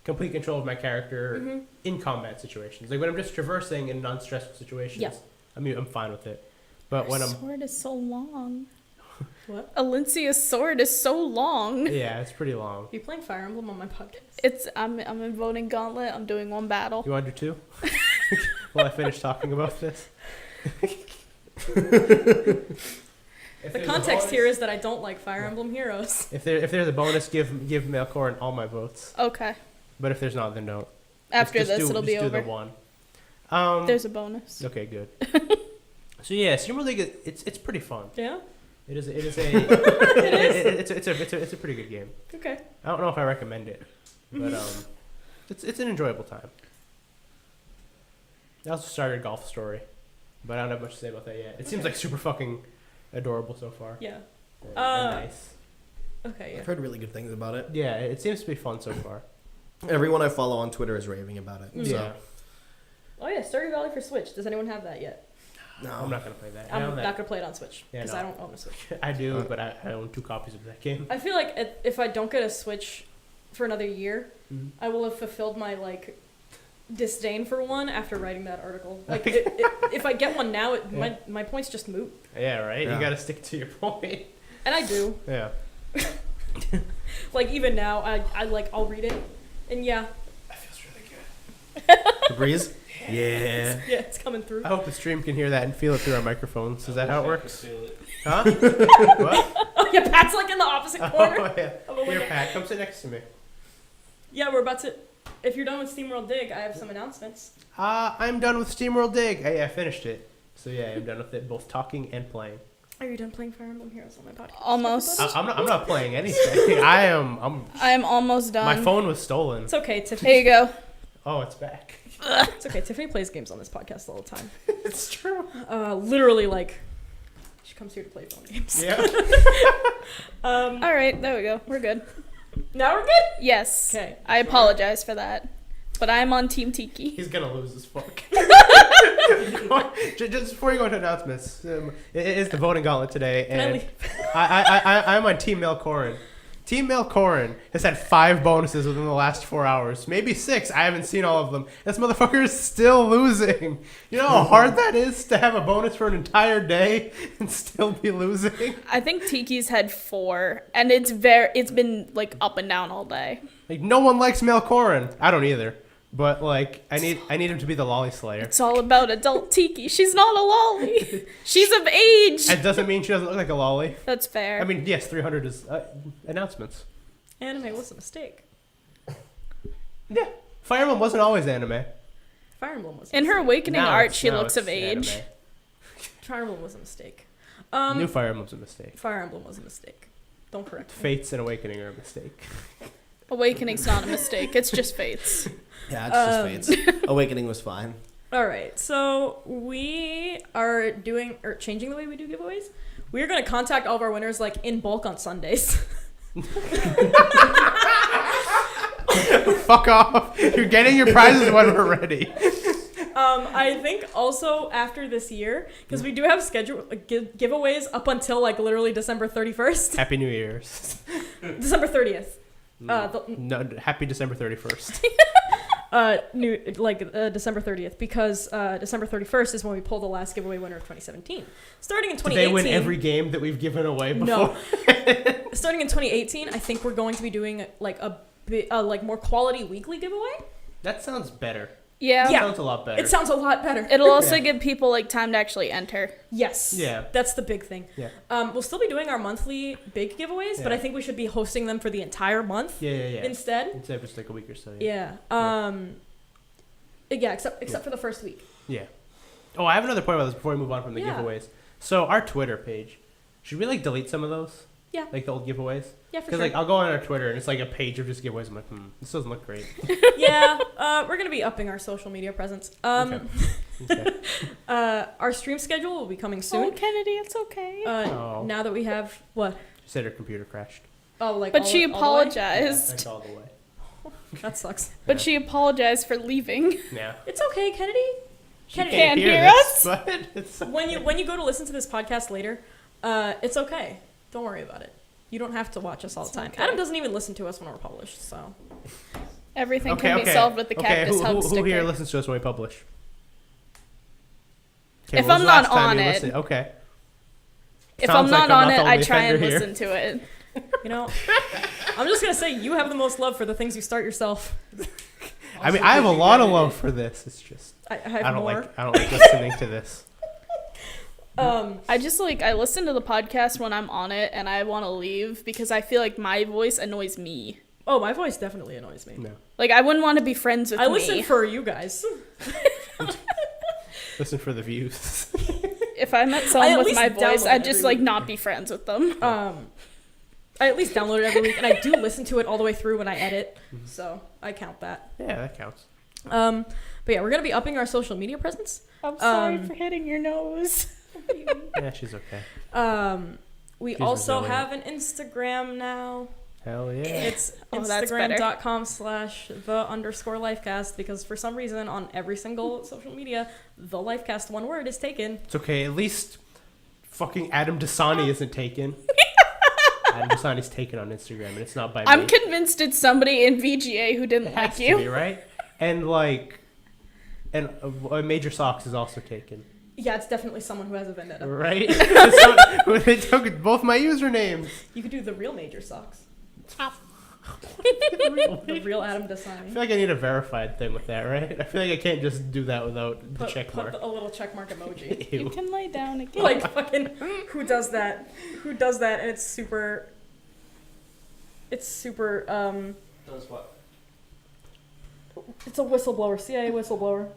complete control of my character in combat situations. Like when I'm just traversing in non-stressful situations, Yeah. I'm fine with it. But when Her I'm sword is so long. What? Alincia's sword is so long. yeah, it's pretty long. Are you playing Fire Emblem on my podcast? I'm in voting gauntlet. I'm doing one battle. You want to do two? While I finish talking about this. The context here is that I don't like Fire Emblem Heroes. If there's a bonus, give Melkorin all my votes. Okay. But if there's not, then don't. After Just this, do, it'll just be do over. the one. There's a bonus. Okay, good. So yeah, SteamWorld League, it's pretty fun. Yeah. It is a it's a pretty good game. Okay. I don't know if I recommend it, but it's an enjoyable time. I also started Golf Story, but I don't have much to say about that yet. It seems like super fucking adorable so far. Yeah. And nice. Okay. Yeah. I've heard really good things about it. Yeah, it seems to be fun so far. Everyone I follow on Twitter is raving about it. Mm. So. Yeah. Oh yeah, Stardew Valley for Switch. Does anyone have that yet? No, I'm not gonna play that. I'm I own not that. gonna play it on Switch Yeah, because no. I don't own a Switch. I do, but I own 2 copies of that game. I feel like if I don't get a Switch for another year, Mhm. I will have fulfilled my like disdain for one after writing that article. Like if I get one now, my points just moot, Yeah, right. Yeah. You gotta stick to your point. and I do. Yeah. Like even now, I'll read it, and yeah, That feels really good. The breeze? Yeah. yeah, it's coming through. I hope the stream can hear that and feel it through our microphones. Is that how it works? Huh? What? Oh yeah, Pat's like in the opposite corner. Oh, yeah. of the Here, window. Pat, come sit next to me. Yeah, we're about to. If you're done with SteamWorld Dig, I have some announcements. I'm done with SteamWorld Dig. Hey, I finished it. So yeah, I'm done with it, both talking and playing. Are you done playing Fire Emblem Heroes on my podcast? Almost. I'm not playing anything. I'm. I'm almost done. My phone was stolen. It's okay, Tiffany. Here you go. Oh, it's back. It's okay. Tiffany plays games on this podcast all the time. It's true. Literally, like, she comes here to play phone games. Yeah. All right, there we go. We're good. Now we're good. Yes. Okay. I apologize for that, but I'm on Team Tiki. He's gonna lose his fuck. Just before you go into announcements, it is the voting gauntlet today, Can I and leave? I'm on Team Melkorin. Team Melkorin has had 5 bonuses within the last 4 hours, maybe 6. I haven't seen all of them. This motherfucker is still losing. You know how hard that is to have a bonus for an entire day and still be losing. I think Tiki's had 4, and it's been like up and down all day. Like no one likes Melkorin. I don't either. But like I need him to be the lolly slayer. It's all about adult Tiki. She's not a lolly. She's of age. It doesn't mean she doesn't look like a lolly. That's fair. I mean, yes, 300 is announcements. Anime was a mistake. Yeah. Fire Emblem wasn't always anime. Fire Emblem was. In her awakening Now art, it's- she now looks it's of age. anime. Fire Emblem was a mistake. New Fire Emblem's a mistake. Fire Emblem was a mistake. Don't correct me. Fates and Awakening are a mistake. Awakening's not a mistake. It's just fates. Yeah, it's just Fates. Awakening was fine. All right, so we are changing the way we do giveaways. We're going to contact all of our winners like in bulk on Sundays. Fuck off. You're getting your prizes when we're ready. I think also after this year, because we do have scheduled giveaways up until like literally December 31st. Happy New Year's. December 30th. No, happy December 31st. December 30th, because December 31st is when we pull the last giveaway winner of 2017. Starting in Did 2018. they win every game that we've given away before? No. Starting in 2018, I think we're going to be doing like a more quality weekly giveaway. That sounds better. Yeah. Yeah. Sounds a lot better. It sounds a lot better. It'll also Yeah. give people like time to actually enter. Yes. Yeah. That's the big thing. Yeah. We'll still be doing our monthly big giveaways, but Yeah. I think we should be hosting them for the entire month Yeah. instead. Instead of just like a week or so. Yeah. Except for the first week. Yeah. Oh, I have another point about this before we move on from the Yeah. giveaways. So our Twitter page, should we like delete some of those? Yeah. Like the old giveaways? Yeah, for Because sure. like I'll go on our Twitter and it's like a page of just giveaways. I'm like, this doesn't look great. Yeah. We're gonna be upping our social media presence. Okay. Our stream schedule will be coming soon. Oh, Kennedy, it's okay. Oh. Now that we have what? She said her computer crashed. Oh, like. But all she the way? apologized. That's all the way. That sucks. But she apologized for leaving. Yeah. It's okay, Kennedy. She Kennedy. can't hear this, us? But it's When you go to listen to this podcast later, it's okay. Don't worry about it. You don't have to watch us all the It's time. okay. Adam doesn't even listen to us when we're published, so. Everything can be solved with the cactus hug Who sticker. here listens to us when we publish? Okay, If when was I'm the not last time on you it. listened? Okay. If Sounds I'm like not on the it, I only try and offender here. listen to it. You know, I'm just gonna say you have the most love for the things you start yourself. I mean, I have a lot of love for this. It's just I have I don't more. like listening to this. I just I listen to the podcast when I'm on it and I want to leave because I feel like my voice annoys me. Oh, my voice definitely annoys me. No. Like I wouldn't want to be friends with I me. listen for you guys. Listen for the views. If I met I someone at with least my voice, download I'd it just every week. not be friends with them. I at least download it every week, and I do listen to it all the way through when I edit, so I count that. Yeah, that counts. But yeah, we're gonna be upping our social media presence. I'm sorry Um, for hitting your nose. Yeah, she's okay. We She's also resilient. have an Instagram now. Hell yeah. It's Oh, that's better. Instagram.com/the_Lifecast because for some reason on every single social media, the Lifecast one word is taken. It's okay. At least fucking Adam Dasani isn't taken. Adam Dasani's taken on Instagram, and it's not by me. I'm convinced it's somebody in VGA who didn't It like has you. to be, right? And Major Socks is also taken, Yeah, it's definitely someone who has a vendetta. right? They took both my usernames. You could do the real Major Socks. I The real Adam Dasani. feel like I need a verified thing with that, right? I feel like I can't just do that without the Put check mark. a little check mark emoji. You Ew. can lay down again. Like fucking who does that? Who does that? And it's super. It's Does what? It's a whistleblower, CIA whistleblower.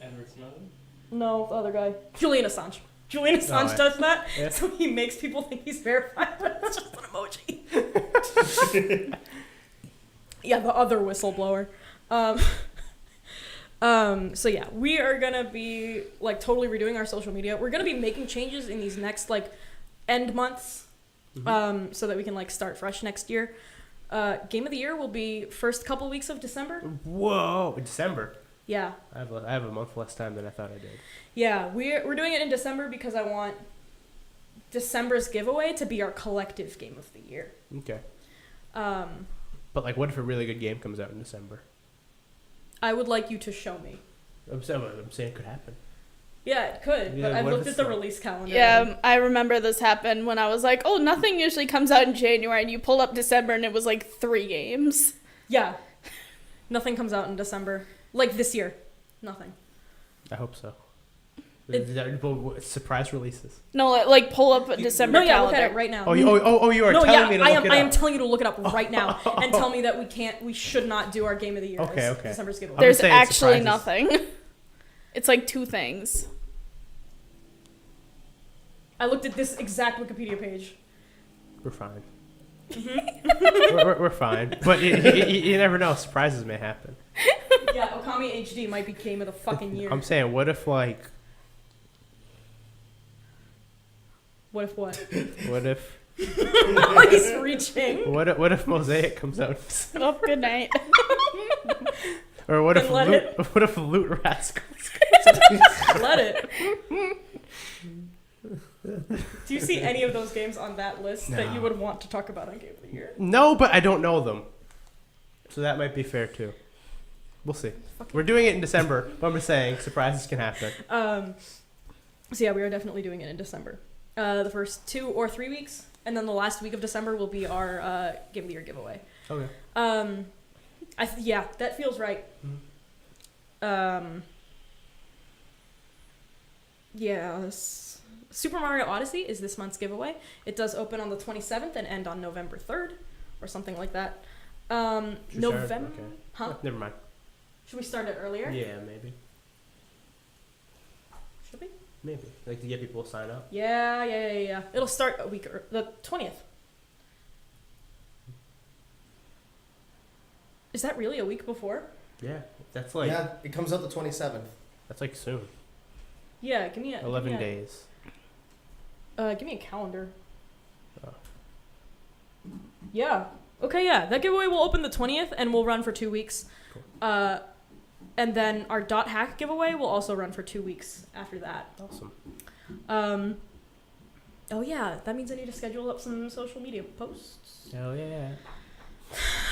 Edward Snowden? No, the other guy, Julian Assange. Julian Assange yeah. does that, Yeah. so he makes people think he's verified, but it's just an emoji. Yeah, the other whistleblower. So yeah, we are gonna be like totally redoing our social media. We're gonna be making changes in these next like end months, so that we can like start fresh next year. Game of the year will be first couple weeks of December. Whoa, December. Yeah, I have a month less time than I thought I did. yeah, we're doing it in December because I want December's giveaway to be our collective game of the year. Okay. Um, But like, what if a really good game comes out in December? I would like you to show me. I'm saying it could happen. Yeah, it could, Yeah, but I've what if looked at it's the not? release calendar. Yeah, I remember this happened when I was like, oh, nothing usually comes out in January, and you pulled up December and it was like 3 games. Yeah. Nothing comes out in December. Like this year. Nothing. I hope so. It- Surprise releases. No, like pull up a December No, yeah, calendar. look at it right now. Oh, you are no, telling yeah, me to I look am. it I am up. telling you to look it up right now and tell me that we should not do our game of the year. Okay, as okay. December's giveaway. I'm There's saying actually surprises. nothing. It's like 2 things. I looked at this exact Wikipedia page. We're fine. Mm-hmm. we're fine. But you never know. Surprises may happen. Yeah, Okami HD might be game of the fucking year. I'm saying, what if like, What if what? what if, He's reaching. what if Mosaic comes out? Oh, good night. Or what Then if let loot, what if Loot Rascals? Let it. Do you see any of those games on that list that you No. would want to talk about on Game of the Year? No, but I don't know them, so that might be fair too. We'll see. We're doing it in December, but I'm just saying surprises can happen. So yeah, we are definitely doing it in December. The first 2 or 3 weeks, and then the last week of December will be our Game of the Year giveaway. Okay. Yeah, that feels right. Yes. Super Mario Odyssey is this month's giveaway. It does open on the 27th and end on November 3rd, or something like that. November. Okay. Huh? Never mind. Should we start it earlier? Yeah, maybe. Should we? Maybe. Like to get people to sign up. Yeah. It'll start a week the 20th. Is that really a week before? Yeah. That's like yeah, it comes out the 27th. that's like soon. Yeah, give me a 11 days. Give me a calendar. Oh. Yeah. Okay, yeah. That giveaway will open the 20th and will run for 2 weeks. Cool. And then our dot hack giveaway will also run for 2 weeks after that. Awesome. Oh yeah, that means I need to schedule up some social media posts. Hell yeah.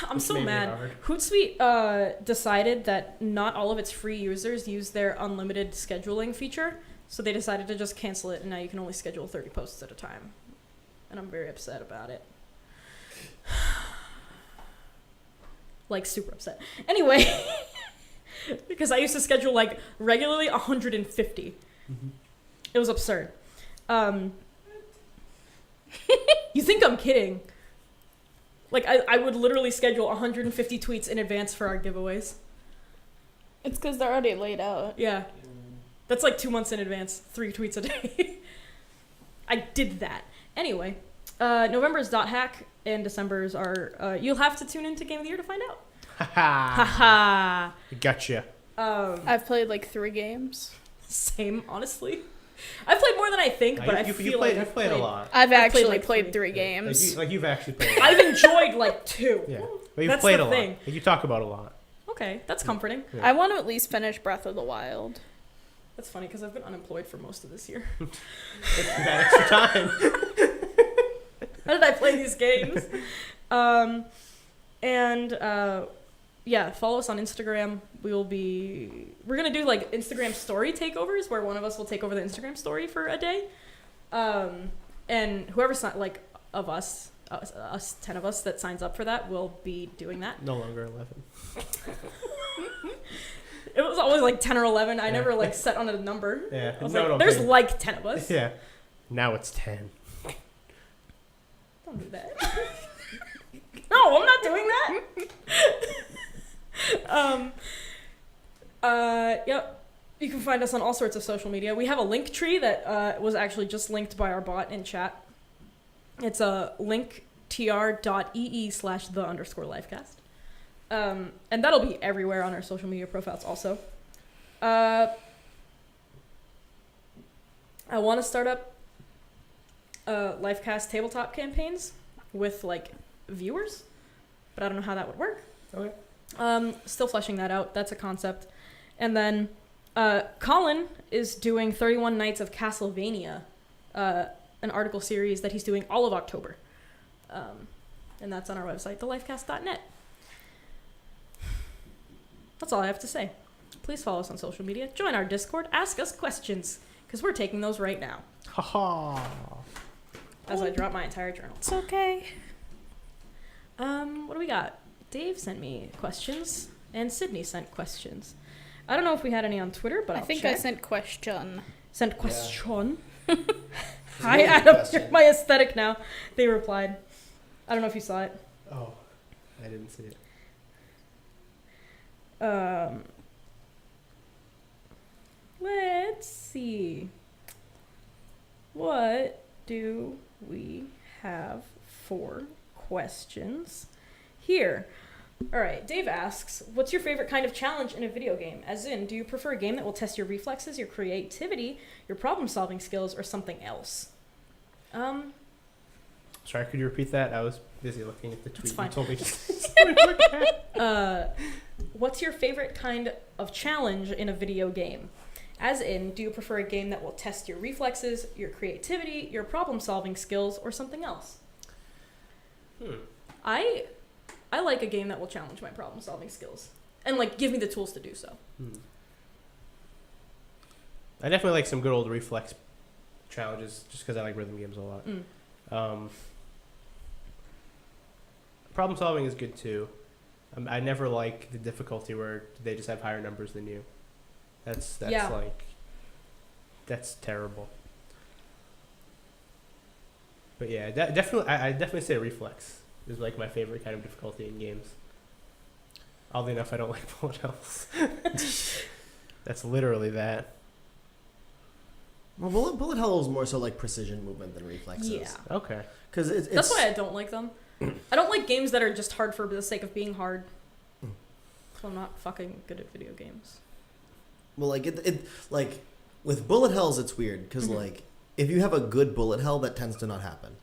I'm Which so made me mad. hard. Hootsuite decided that not all of its free users use their unlimited scheduling feature, so they decided to just cancel it, and now you can only schedule 30 posts at a time. And I'm very upset about it. Like, super upset. Anyway, because I used to schedule, like, regularly 150. Mm-hmm. It was absurd. You think I'm kidding. Like, I would literally schedule 150 tweets in advance for our giveaways. It's because they're already laid out. Yeah. That's like 2 months in advance. 3 tweets a day. I did that. Anyway, November's dot hack and December's are... you'll have to tune into Game of the Year to find out. Haha. Haha. Gotcha. I've played like 3 games. Same, honestly. I've played more than I think, but I feel like you've played a lot. I've actually like played 3 3. games. Like you've actually played a lot. I've enjoyed like 2. Yeah. But you've That's played the a lot. thing. Like you talk about a lot. Okay, that's comforting. Yeah. I want to at least finish Breath of the Wild. That's funny because I've been unemployed for most of this year. That extra time. How did I play these games? Yeah, follow us on Instagram. We're gonna do like Instagram story takeovers where one of us will take over the Instagram story for a day. And whoever of us 10 of us that signs up for that will be doing that. No longer 11. It was always like 10 or 11. I Yeah. never like set on a number. Yeah. I was No, like, there's but- like 10 of us. Yeah. Now it's 10. Don't do that. No, I'm not doing that. Yep. You can find us on all sorts of social media. We have a link tree that was actually just linked by our bot in chat. It's a linktr.ee/the_lifecast. And that'll be everywhere on our social media profiles also. I want to start up Lifecast tabletop campaigns with like viewers, but I don't know how that would work. Okay. Still fleshing that out. That's a concept. And then Colin is doing 31 Nights of Castlevania, an article series that he's doing all of October. And that's on our website, thelifecast.net. That's all I have to say. Please follow us on social media, join our Discord, ask us questions, because we're taking those right now. Haha. As I drop my entire journal. It's okay. What do we got? Dave sent me questions, and Sydney sent questions. I don't know if we had any on Twitter, but I I'll think check. I sent question. Sent question. It's a Hi, really good Adam. question. You're my aesthetic now. They replied. I don't know if you saw it. Oh, I didn't see it. Let's see. What do we have for questions here? All right, Dave asks, what's your favorite kind of challenge in a video game? As in, do you prefer a game that will test your reflexes, your creativity, your problem-solving skills, or something else? Sorry, could you repeat that? I was busy looking at the tweet. It's fine. You told me to look at. What's your favorite kind of challenge in a video game? As in, do you prefer a game that will test your reflexes, your creativity, your problem-solving skills, or something else? I like a game that will challenge my problem-solving skills and like give me the tools to do so. I definitely like some good old reflex challenges, just because I like rhythm games a lot. Problem solving is good too. I never like the difficulty where they just have higher numbers than you. That's that's terrible. But yeah, definitely, I definitely say reflex is like my favorite kind of difficulty in games. Oddly enough, I don't like bullet hells. That's literally that. Well, bullet hell is more so like precision movement than reflexes. Yeah. Okay. Because That's why I don't like them. I don't like games that are just hard for the sake of being hard. So I'm not fucking good at video games. Well, like it like with bullet hells, it's weird because like if you have a good bullet hell, that tends to not happen.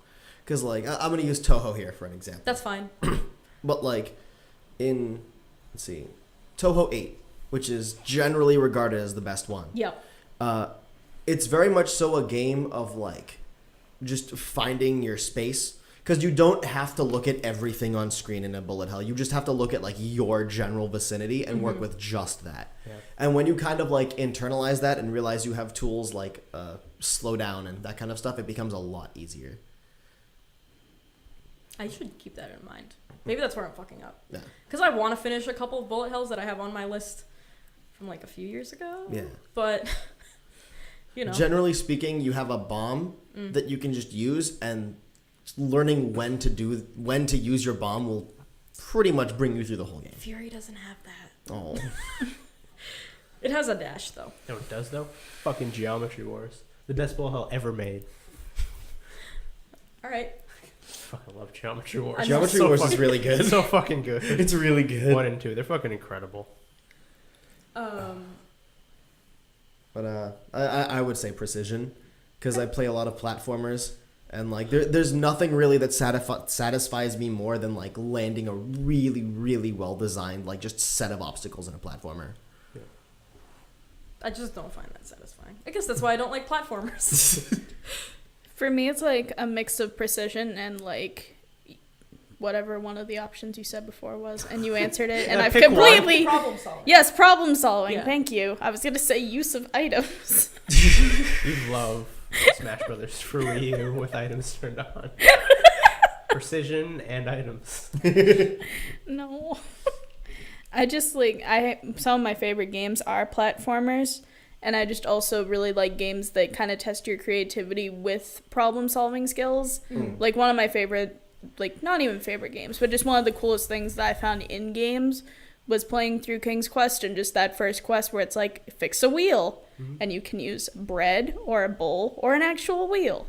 Because like I'm gonna use Toho here for an example. That's fine. But like in let's see, Toho 8, which is generally regarded as the best one. Yep. It's very much so a game of like just finding your space. Because you don't have to look at everything on screen in a bullet hell. You just have to look at like your general vicinity and work with just that. Yeah. And when you kind of like internalize that and realize you have tools like slow down and that kind of stuff, it becomes a lot easier. I should keep that in mind. Maybe that's where I'm fucking up. Yeah. Because I want to finish a couple of bullet hells that I have on my list from like a few years ago. Yeah. But, you know. Generally speaking, you have a bomb that you can just use, and learning when to use your bomb will pretty much bring you through the whole game. Fury doesn't have that. Oh. It has a dash, though. No, it does though. Fucking Geometry Wars, the best bullet hell ever made. All right. Fucking love Geometry Wars. Geometry Wars is really good. It's so fucking good. It's really good. 1 and 2, they're fucking incredible. But I would say precision, because I play a lot of platformers, and like there's nothing really that satisfies me more than like landing a really, really well designed like just set of obstacles in a platformer. Yeah. I just don't find that satisfying. I guess that's why I don't like platformers. For me, it's like a mix of precision and like whatever one of the options you said before was, and you answered it, and I've pick one. completely Problem solving. yes, problem solving. Yeah. Thank you. I was gonna say use of items. You love Smash Brothers for Wii U with items turned on. Precision and items. No. I just like some of my favorite games are platformers, and I just also really like games that kind of test your creativity with problem solving skills. Like one of my favorite, like not even favorite games, but just one of the coolest things that I found in games was playing through King's Quest, and just that first quest where it's like fix a wheel, and you can use bread or a bowl or an actual wheel,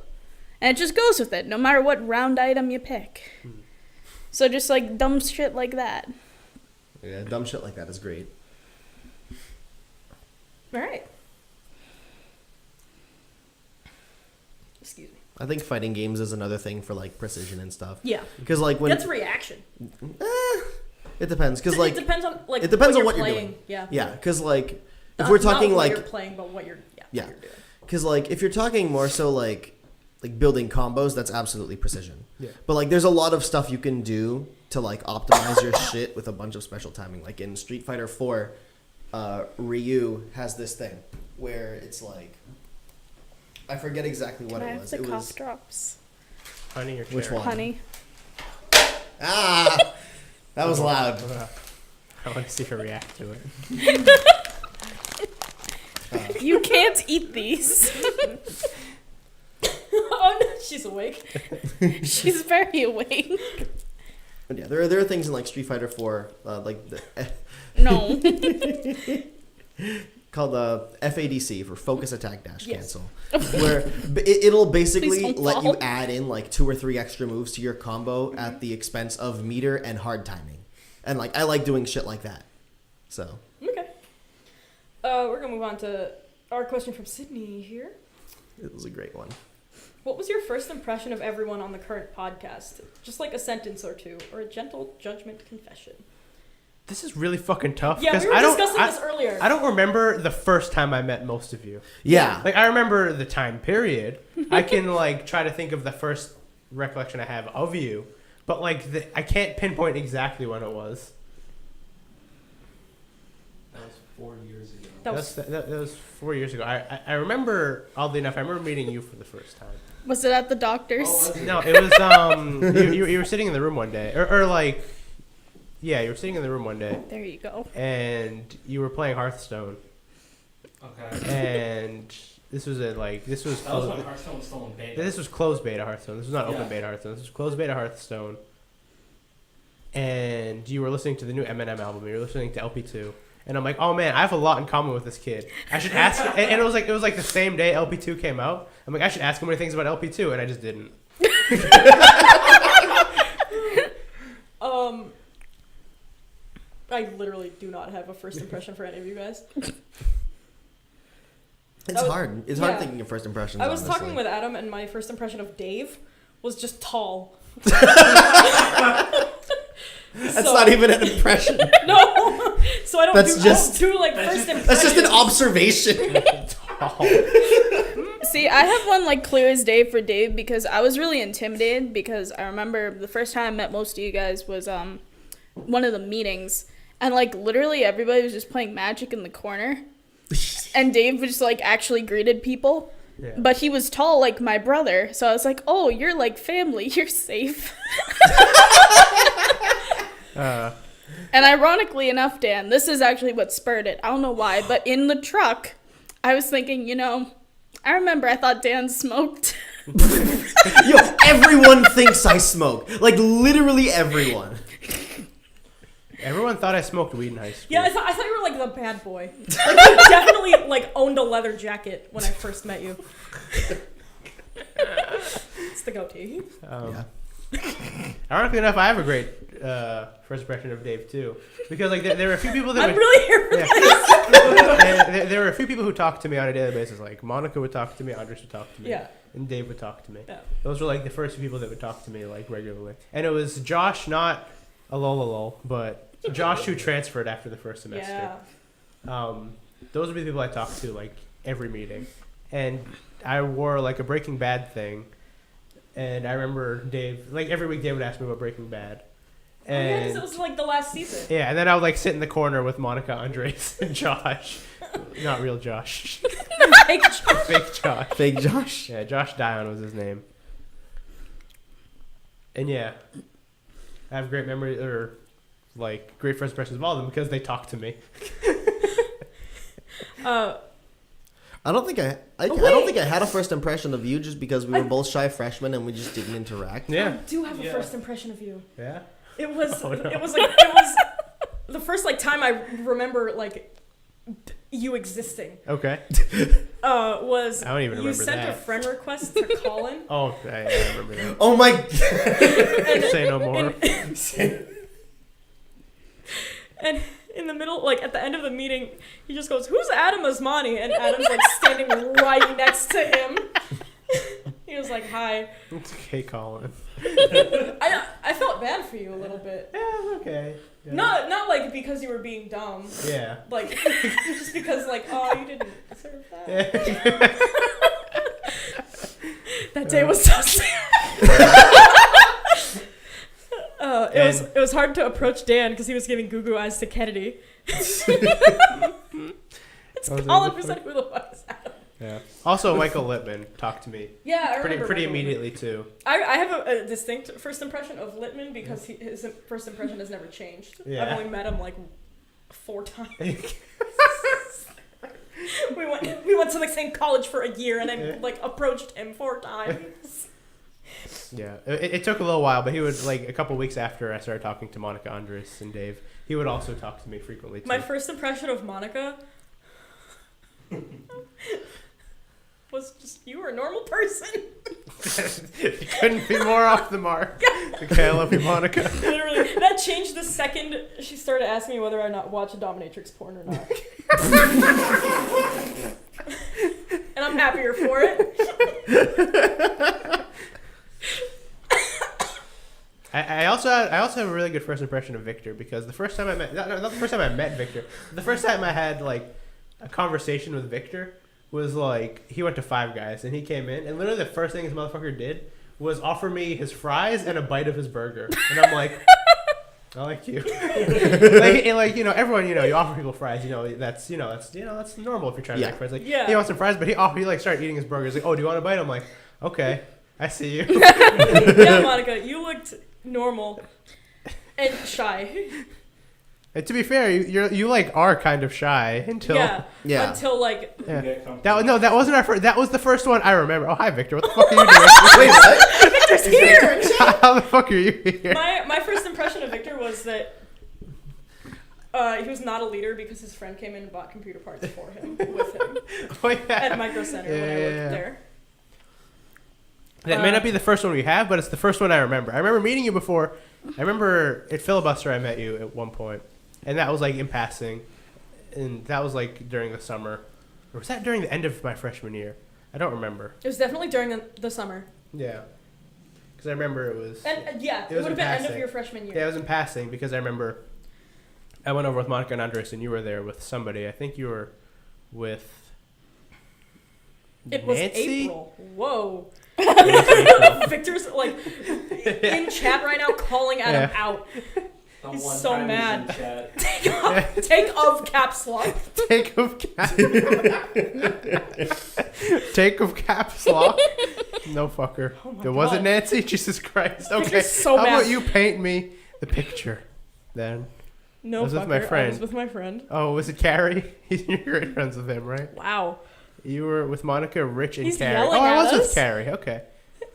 and it just goes with it no matter what round item you pick. So just like dumb shit like that. Yeah, dumb shit like that is great. All right. Excuse me. I think fighting games is another thing for like precision and stuff. Yeah. Because like when That's reaction. it depends, because like it depends on like it depends on what what you're playing. doing. Yeah. Yeah, because like if Not- we're talking not what like you're playing, but what you're Yeah. what you're doing. because like if you're talking more so like building combos, that's absolutely precision. Yeah. But like there's a lot of stuff you can do to like optimize your shit with a bunch of special timing. Like in Street Fighter 4, Ryu has this thing where it's like I forget exactly what Can I it have was. the It cough was drops? Honey or Which cherry? one? Honey. Ah, that was loud. I want to see her react to it. You can't eat these. Oh no, she's awake. She's very awake. But yeah, there are things in like Street Fighter 4, like No. called FADC for Focus Attack Dash Yes. Cancel, where it'll basically Please don't let fall. you add in like 2 or 3 extra moves to your combo at the expense of meter and hard timing. And like I like doing shit like that. So Okay. We're gonna move on to our question from Sydney here. it was a great one. What was your first impression of everyone on the current podcast? Just like a sentence or two, or a gentle judgment confession. This is really fucking tough. Yeah, we were discussing this earlier. I don't remember the first time I met most of you. Yeah. Like, I remember the time period. I can, like, try to think of the first recollection I have of you. But, like, I can't pinpoint exactly when it was. That was 4 years ago. That was 4 years ago. I remember, oddly enough, I remember meeting you for the first time. Was it at the doctor's? No, it was, you were sitting in the room one day. Or like, yeah, you were sitting in the room one day. There you go. And you were playing Hearthstone. Okay. And this was That was when Hearthstone was still in beta. This was closed beta Hearthstone. This was not open beta Hearthstone. This was closed beta Hearthstone. And you were listening to the new Eminem album. You were listening to LP2. And I'm like, oh man, I have a lot in common with this kid. I should ask. And it was like the same day LP2 came out. I'm like, I should ask him what he thinks about LP2, and I just didn't. I literally do not have a first impression for any of you guys. It's hard. It's hard thinking of first impressions. I was honestly. talking with Adam, and my first impression of Dave was just tall. That's not even an impression. No, so I don't do like first impressions. That's just an observation. See, I have one like clear as day for Dave because I was really intimidated because I remember the first time I met most of you guys was one of the meetings, and like literally everybody was just playing Magic in the corner, and Dave just like actually greeted people. Yeah. But he was tall like my brother, so I was like, oh, you're like family, you're safe. And ironically enough, Dan, this is actually what spurred it. I don't know why, but in the truck, I was thinking, I remember I thought Dan smoked. Yo, everyone thinks I smoke. Like, literally everyone. Everyone thought I smoked weed in high school. Yeah, I thought you were like the bad boy. Like, you definitely like owned a leather jacket when I first met you. It's the goatee. Yeah. Ironically enough, I have a great first impression of Dave too, because like there were a few people that I'm really here for this. there were a few people who talked to me on a daily basis. Like Monica would talk to me, Andres would talk to me, Yeah. and Dave would talk to me. Yeah. Those were like the first few people that would talk to me like regularly. And it was Josh, not a lol, but Josh who transferred after the first semester. Yeah. Those would be the people I talked to like every meeting, and I wore like a Breaking Bad thing. And I remember Dave, like every week Dave would ask me about Breaking Bad. And because it was like the last season. yeah, and then I would like sit in the corner with Monica, Andres, and Josh. Not real Josh. Fake Josh. Fake Josh. Fake Josh. Yeah, Josh Dion was his name. And yeah, I have great memory, or like great first impressions of all of them because they talked to me. I don't think I had a first impression of you just because we were both shy freshmen and we just didn't interact. I Yeah. do have a first impression of you. Yeah. It was Oh, no. it was the first like time I remember like you existing. Okay. Was I don't even you remember sent a that. friend request to Colin. Oh, I remember that. Oh my. Say no more. And in the middle, like at the end of the meeting, he just goes, "Who's Adam Asmani?" And Adam's like standing right next to him. He was like, "Hi." It's okay, Colin. I felt bad for you a little bit. Yeah, it's okay. Yeah. Not like because you were being dumb. Yeah. Like just because like, oh, you didn't deserve that. That day was so sad. It was hard to approach Dan because he was giving goo eyes to Kennedy. It's Colin percent who the fuck is Adam. Yeah. Also, Michael Littman talked to me Yeah, I remember pretty Michael immediately too. I have a distinct first impression of Littman because his first impression has never changed. Yeah. I've only met him like 4 times. we went to the same college for a year and I like approached him 4 times. Yeah, it took a little while, but he would like a couple weeks after I started talking to Monica, Andres, and Dave. He would also talk to me frequently too. My first impression of Monica was just you were a normal person. You couldn't be more off the mark. Yeah. Okay, I love you, Monica. Literally, that changed the second she started asking me whether or not watch dominatrix porn or not. And I'm happier for it. I also have a really good first impression of Victor because the first time I met, not the first time I met Victor, the first time I had like a conversation with Victor was like he went to Five Guys and he came in and literally the first thing this motherfucker did was offer me his fries and a bite of his burger, and I'm like, I like you. like you know, everyone, you know, you offer people fries, that's normal if you're trying to make friends. Like he wants some fries, but he like started eating his burger. He's like, oh, do you want a bite? I'm like, okay, I see you. Yeah, Monica, you looked normal and shy. And to be fair, you like are kind of shy until until like that wasn't our first. That was the first one I remember. Oh, hi Victor. What the fuck are you doing? Wait, what? Victor's here. How the fuck are you here? My first impression of Victor was that he was not a leader because his friend came in and bought computer parts for him with him at Micro Center when I worked there. That may not be the first one we have, but it's the first one I remember. I remember meeting you before. I remember at Filibuster I met you at one point, and that was like in passing, and that was like during the summer, or was that during the end of my freshman year? I don't remember. It was definitely during the summer. Yeah, because I remember it was. And it would have been end of your freshman year. Yeah, it was in passing because I remember I went over with Monica and Andres, and you were there with somebody. I think you were with. It was Nancy? April. Whoa. Victor's like in chat right now calling Adam out. He's so mad. Take of caps lock. Take of caps. Take of caps lock. No fucker. Oh Was it Nancy? Jesus Christ. Okay. Victor's so How mad. about you paint me the picture then? No, I was fucker. with my friend. I was with my friend. Oh, was it Carrie? You're great friends with him, right? Wow. You were with Monica, Rich, and He's Carrie. yelling I at was with us? Carrie. Okay.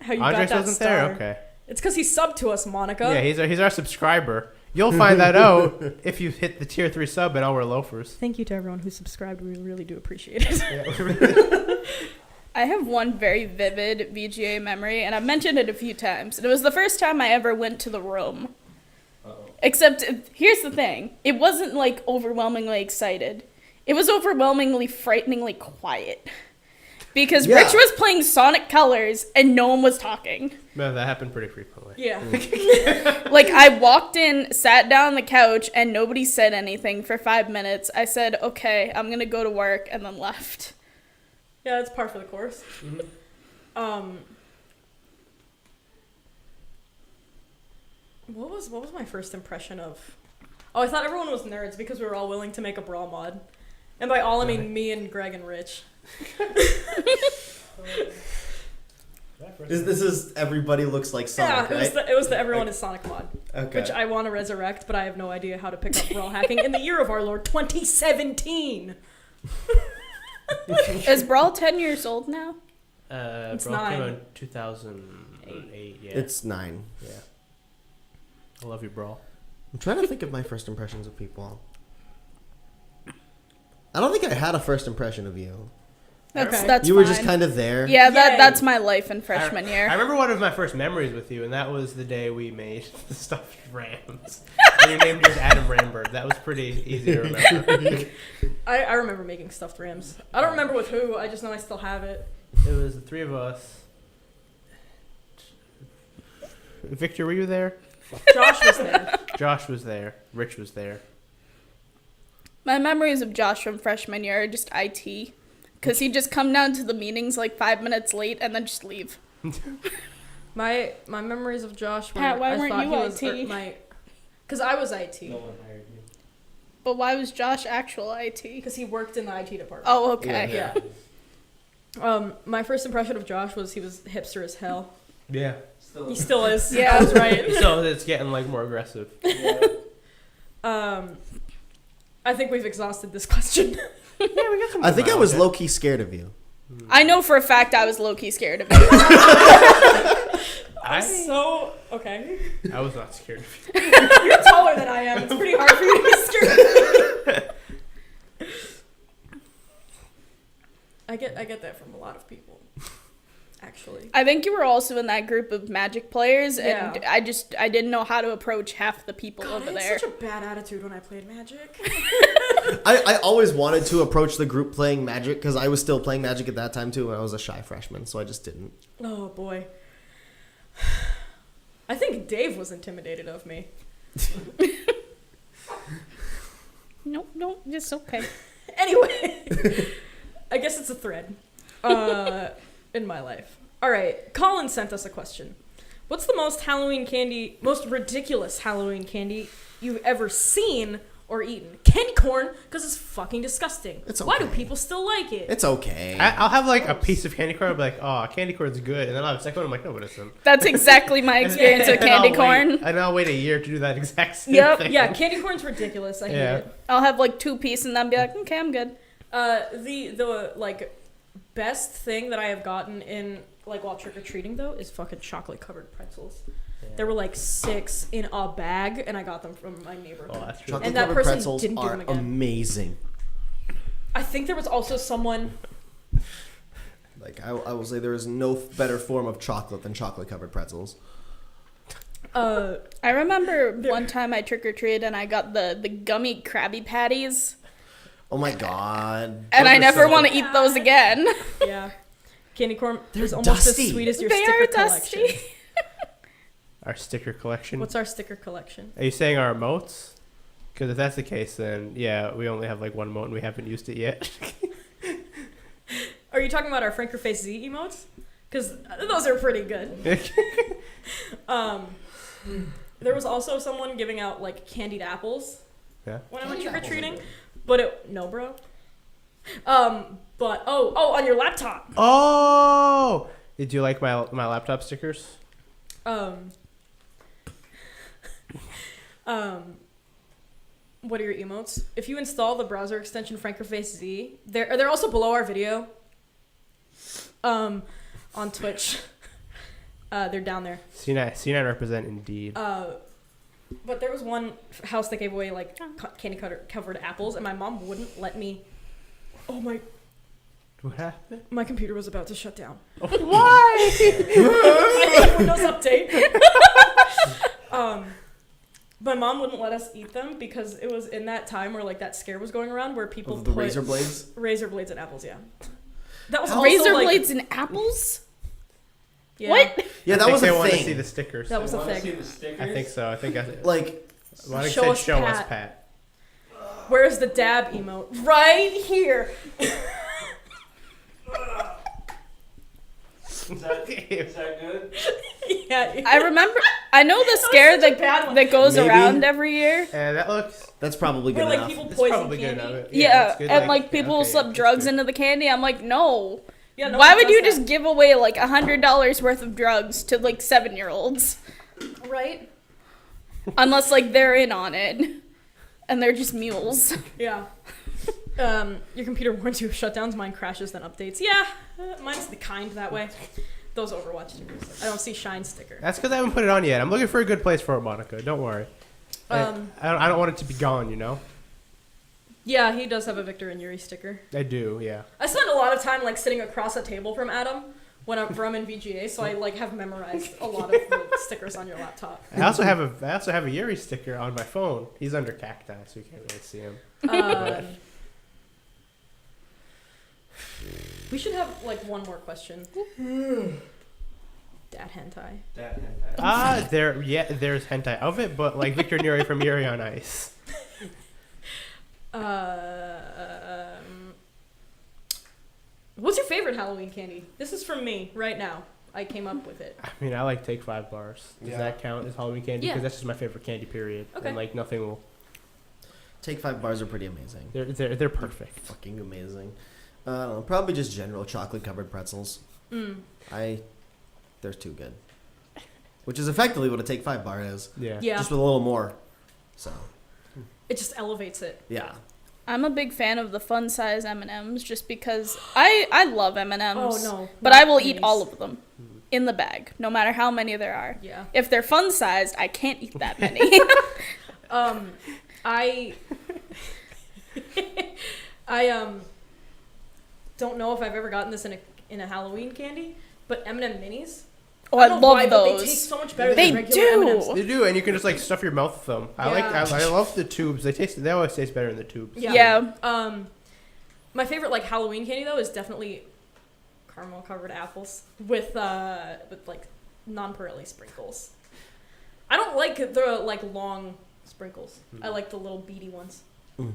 How you Andres got that wasn't star. there? Okay. It's because he subbed to us, Monica. Yeah, he's our subscriber. You'll find that out if you hit the tier 3 sub and all wear loafers. Thank you to everyone who subscribed. We really do appreciate it. I have one very vivid VGA memory, and I've mentioned it a few times. It was the first time I ever went to the room. Except, here's the thing. It wasn't, like, overwhelmingly excited. It was overwhelmingly, frighteningly quiet. Because Rich was playing Sonic Colors, and no one was talking. No, that happened pretty frequently. Yeah. Like, I walked in, sat down on the couch, and nobody said anything for 5 minutes. I said, okay, I'm gonna go to work, and then left. Yeah, that's par for the course. Mm-hmm. What was my first impression of? Oh, I thought everyone was nerds because we were all willing to make a brawl mod. And by all, I mean me and Greg and Rich. This is everybody looks like Sonic, yeah, right? It was the everyone is Sonic mod. Okay. Which I want to resurrect, but I have no idea how to pick up brawl hacking in the year of our Lord 2017. Is Brawl 10 years old now? It's Brawl came 9. out in 2008. Yeah. It's 9. Yeah. I love you, Brawl. I'm trying to think of my first impressions of people. I don't think I had a first impression of you. That's you were fine. just kind of there. Yeah, Yay. that's my life in freshman year. I remember one of my first memories with you, and that was the day we made the stuffed rams. And your name was Adam Rambert. That was pretty easy to remember. I remember making stuffed rams. I don't remember with who. I just know I still have it. It was the 3 of us. Victor, were you there? Josh was there. Josh was there. Rich was there. My memories of Josh from freshman year are just IT. Because he'd just come down to the meetings like 5 minutes late and then just leave. My memories of Josh were Pat, why I weren't thought you he was IT? because I was IT. No one hired you. But why was Josh actual IT? Because he worked in the IT department. Oh, okay. Yeah. My first impression of Josh was he was hipster as hell. Yeah. He still is. Yeah. I was right. So it's getting like more aggressive. I think we've exhausted this question. Yeah, we got some. I think I was low key scared of you. I know for a fact I was low-key scared of you. So okay. I was not scared of you. You're taller than I am. It's pretty hard for you to be scared of me. I get that from a lot of people. actually. I think you were also in that group of Magic players, Yeah. and I didn't know how to approach half the people God, over I had there. such a bad attitude when I played Magic. I always wanted to approach the group playing Magic because I was still playing Magic at that time too, and I was a shy freshman, so I just didn't. Oh boy. I think Dave was intimidated of me. Nope, it's okay. Anyway, I guess it's a thread in my life. All right, Colin sent us a question. What's the most ridiculous Halloween candy you've ever seen or eaten? Candy corn, because it's fucking disgusting. It's Why do okay. people still like it? It's okay. I'll have like a piece of candy corn. I'll be like, oh, candy corn's good, and then I'll have a second one. I'm like, no, it isn't. That's exactly my experience with And candy I'll corn. wait, and I'll wait a year to do that exact same Yep. thing. Yeah, candy corn's ridiculous. I hate Yeah. it. I'll have like 2 pieces and then be like, okay, I'm good. The like best thing that I have gotten in like while trick or treating though is fucking chocolate covered pretzels. There were like 6 in a bag, and I got them from my neighbor. Oh, that's true. Chocolate And that covered person pretzels didn't give are them again. amazing. I think there was also someone. Like I will say, there is no better form of chocolate than chocolate covered pretzels. I remember one time I trick or treated and I got the gummy Krabby Patties, Oh my god! and Those I are never so want to good. eat those again. Yeah, candy corn They're is almost dusty. as sweet as your They sticker are collection. dusty. Our sticker collection. What's our sticker collection? Are you saying our emotes? Because if that's the case, then yeah, we only have like one emote and we haven't used it yet. Are you talking about our Franker Face Z emotes? Because those are pretty good. There was also someone giving out like candied apples Yeah. when I went Candied trick or apples are treating, good. but no, bro. But on your laptop. Oh! Did you like my laptop stickers? What are your emotes? If you install the browser extension FrankerFace Z, they're also below our video. On Twitch. They're down there. C9 represent indeed. But there was one house that gave away like candy covered apples, and my mom wouldn't let me. Oh my! What happened? My computer was about to shut down. Why? I hate Windows Update. My mom wouldn't let us eat them because it was in that time where like that scare was going around where people The put razor blades. razor blades in apples. Yeah, that was Razor also, like, blades and apples? Yeah, What? Yeah, that I think was they a want to thing. see the stickers. that was a Want to thing. see the stickers? I think so. I think Like, Why don't Show you us say show Pat. us, Pat? Where's the dab emote? Right here. Is that good? Yeah. I know the scare such a bad one. that goes Maybe. around every year. And that looks. that's probably good Where like enough. people It's poison probably good candy. enough. Yeah, it's good, and like yeah, people okay, slip that's drugs good. into the candy. I'm like, no. Yeah, no Why one would does you that. just give away like $100 worth of drugs to like 7-year-olds? Right? Unless like they're in on it. And they're just mules. Yeah. Your computer warns you of shutdowns, mine crashes, then updates. Yeah, mine's the kind that way. Those Overwatch stickers. I don't see Shine sticker. That's because I haven't put it on yet. I'm looking for a good place for it, Monica. Don't worry. I don't want it to be gone, you know? Yeah, he does have a Victor and Yuri sticker. I do, yeah. I spend a lot of time like sitting across a table from Adam when I'm in VGA, so I like have memorized a lot of the stickers on your laptop. I also have a Yuri sticker on my phone. He's under cacti, so you can't really see him. We should have like one more question. Dad hentai. There's hentai of it, but like Victor and Yuri from Yuri on Ice. What's your favorite Halloween candy? This is from me right now. I came up with it. I mean, I like Take 5 bars. Does Yeah. that count as Halloween candy? Yeah. Because that's just my favorite candy, period. Okay. And like nothing will. Take 5 bars are pretty amazing. They're perfect. Fucking amazing. I don't know, probably just general chocolate covered pretzels. They're too good. Which is effectively what a Take 5 bar is. Yeah. Yeah, Just with a little more. So, it just elevates it. yeah. I'm a big fan of the fun size M&Ms just because I love M&Ms. Oh no! But not I will eat these. all of them in the bag, no matter how many there are. Yeah. If they're fun sized, I can't eat that many. I don't know if I've ever gotten this in a Halloween candy, but M&M minis. Oh, I I don't know love why, but those. they taste so much better They than regular do. M&Ms. They do, and you can just like stuff your mouth with them. Yeah. I love the tubes. They always taste better in the tubes. Yeah. My favorite like Halloween candy though is definitely caramel covered apples with like non-pearly sprinkles. I don't like the like long sprinkles. I like the little beady ones. Mm.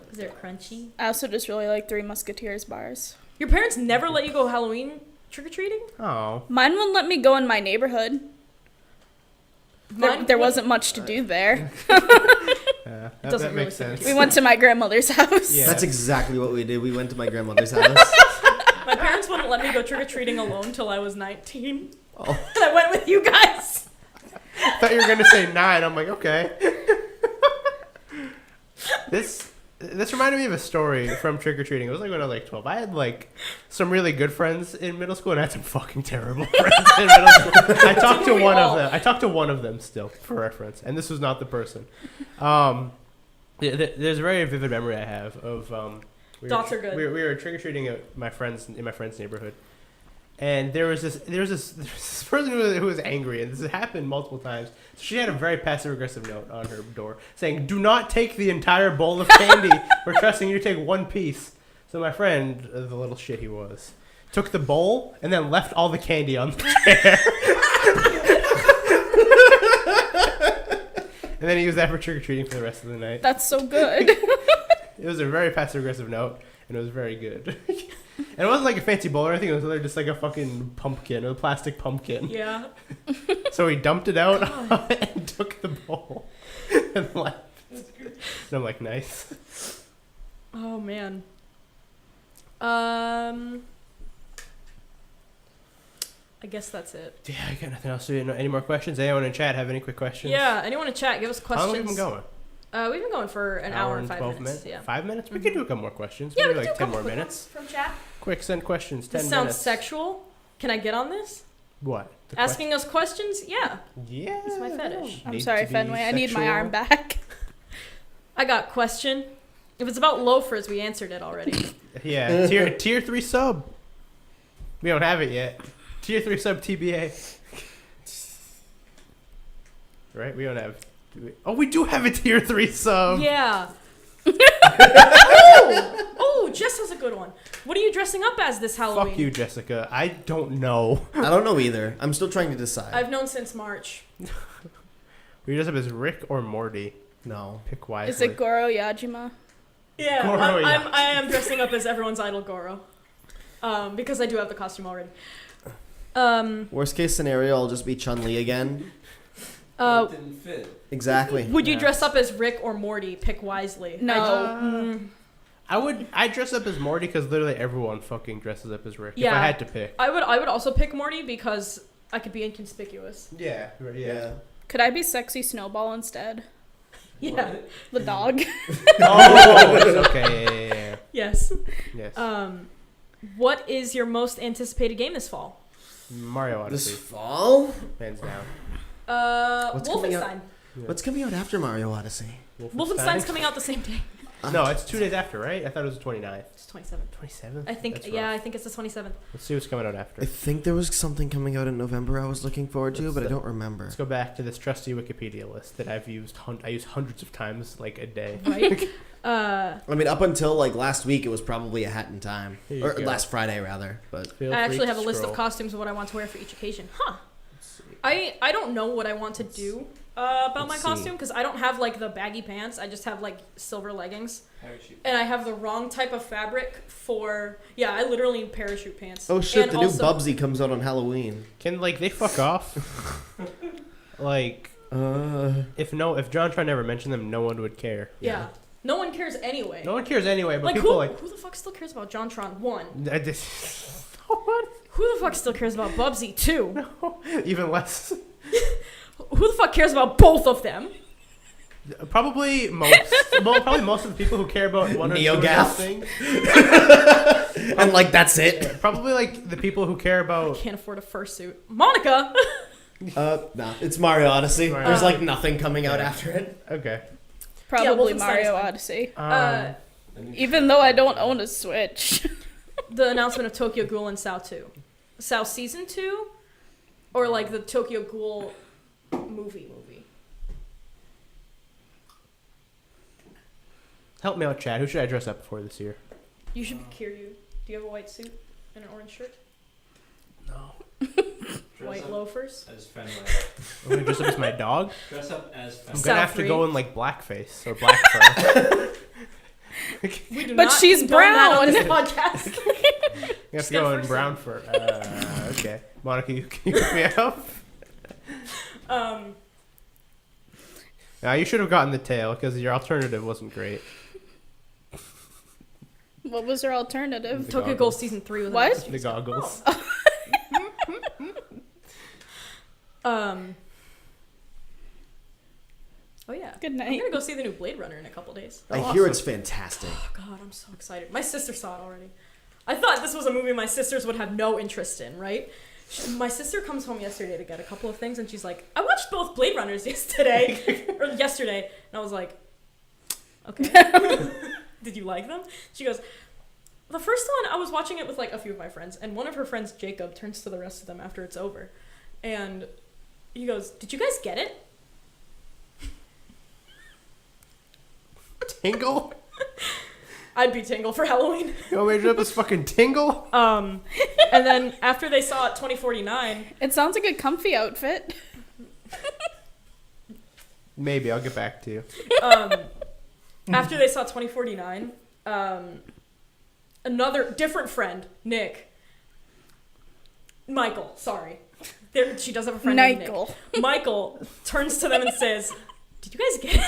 Cause they're crunchy. I also just really like Three Musketeers bars. Your parents never let you go Halloween trick-or-treating? Oh. Mine wouldn't let me go in my neighborhood. There wasn't much to do there. Yeah, Doesn't that really makes seem sense. We went to my grandmother's house. Yeah. That's exactly what we did. We went to my grandmother's house. My parents wouldn't let me go trick-or-treating alone till I was 19. Oh. And I went with you guys. I thought you were gonna say 9. I'm like, okay. This reminded me of a story from trick or treating. It was like when I was like 12. I had like some really good friends in middle school, and I had some fucking terrible friends in middle school. I talked to one of them. I talked to one of them still for reference, and this was not the person. There's a very vivid memory I have of Dots are good. We were trick or treating at my friend's neighborhood. And there was this person who was angry, and this had happened multiple times. So she had a very passive-aggressive note on her door saying, "Do not take the entire bowl of candy. We're trusting you to take one piece." So my friend, the little shit he was, took the bowl and then left all the candy on the chair. And then he used that for trick-or-treating for the rest of the night. That's so good. It was a very passive-aggressive note, and it was very good. And it wasn't like a fancy bowl or anything. It was literally just like a fucking pumpkin, a plastic pumpkin. Yeah. So he dumped it out and took the bowl and left. And I'm like, nice. Oh man. I guess that's it. Yeah, I got nothing else to do. Any more questions? Anyone in chat have any quick questions? Yeah. Anyone in chat, give us questions. How long have we been going? We've been going for an hour and 5 12 minutes. Yeah. 5 minutes? We could do a couple more questions. Yeah, we Maybe can like do a 10 couple more quick minutes. ones from chat. Quick, send questions. 10 This sounds minutes. sexual. Can I get on this? What? The Asking us questions? Yeah. Yeah. It's my fetish. I'm Need sorry, to be Fenway. I need my sexual. arm back. I got a question. If it's about loafers, we answered it already. Yeah, tier 3 sub. We don't have it yet. Tier 3 sub TBA. Right? We don't have. Oh, we do have a tier 3 sub. Yeah. Oh, Jess has a good one. What are you dressing up as this Halloween? Fuck you, Jessica. I don't know. I don't know either. I'm still trying to decide. I've known since March. Were you dressed up as Rick or Morty? No. Pick wisely. Is it Goro Yajima? Yeah, Goro, I am dressing up as everyone's idol Goro. Because I do have the costume already. Worst case scenario, I'll just be Chun-Li again. It didn't fit. Exactly. Would you Yeah. dress up as Rick or Morty? Pick wisely. No. I'd dress up as Morty because literally everyone fucking dresses up as Rick. If Yeah. I had to pick. I would also pick Morty because I could be inconspicuous. Yeah. Yeah. Could I be sexy Snowball instead? Yeah. The dog. Oh, it's okay. Yeah. Yes. Yes. What is your most anticipated game this fall? Mario This Odyssey. fall? Hands down. What's coming out? Wolfenstein. Yeah. What's coming out after Mario Odyssey? Wolfenstein's coming out the same day. No, it's 2 days after, right? I thought it was the 29th. It's 27th. 27th? I think. That's Yeah, rough. I think it's the 27th. Let's see what's coming out after. I think there was something coming out in November I was looking forward to, but I don't remember. Let's go back to this trusty Wikipedia list that I've used. I use hundreds of times, like a day. Right. I mean, up until like last week, it was probably a hat in time, Here you or go. last Friday rather. But Feel I free actually to have a list of scroll. costumes of what I want to wear for each occasion. Huh. I don't know what I want to do about my Let's see. costume because I don't have like the baggy pants. I just have like silver leggings, Parachute. and I have the wrong type of fabric for. Yeah, I literally need parachute pants. oh shit, And the also- new Bubsy comes out on Halloween. Can like they fuck off? Like if John Tron never mentioned them, no one would care. Yeah. No one cares anyway. No one cares anyway, but like people who? like Who the fuck still cares about JonTron? 1. I just what? Who the fuck still cares about Bubsy? 2. Even less. Who the fuck cares about both of them? Probably most. Well, probably most of the people who care about one or two of NeoGaf. those things. And like that's it. Probably like the people who care about. Can't afford a fursuit. Monica. Nah, it's Mario Odyssey. Mario There's like Odyssey. nothing coming out after it. Okay. Probably Wolfenstein Mario is fine. Odyssey. Uh, Even though I don't own a Switch. the announcement of Tokyo Ghoul and Sao 2. South Season 2 or like the Tokyo Ghoul movie. Help me out, Chad. Who should I dress up for this year? You should be Kiryu. Do you have a white suit and an orange shirt? No. White loafers? As Fenway. I'm gonna dress up as my dog. Dress up as I'm Fenway. gonna have to South go in like blackface or black fur. We do But not she's condone that on this brown. podcast. You have to go in Steph brown fur. Okay. Monica, can you hook me up? Now you should have gotten the tail because your alternative wasn't great. What was her alternative? The Tokyo Ghoul goggles. Season 3 with What? The goggles. Oh yeah. Good I'm night. gonna go see the new Blade Runner in a couple days. I hear it's fantastic. Oh god, I'm so excited. My sister saw it already. I thought this was a movie my sisters would have no interest in, right? My sister comes home yesterday to get a couple of things, and she's like, "I watched both Blade Runners yesterday," and I was like, "Okay, did you like them?" She goes, "The first one, I was watching it with like a few of my friends, and one of her friends, Jacob, turns to the rest of them after it's over, and he goes, 'Did you guys get it?'" Tingle? I'd be Tingle for Halloween. You want me to dress up as fucking Tingle? And then after they saw it 2049, It sounds like a comfy outfit. Maybe, I'll get back to you. after they saw 2049, another different friend, Michael, sorry. She does have a friend named Nick. Michael turns to them and says, "Did you guys get it?"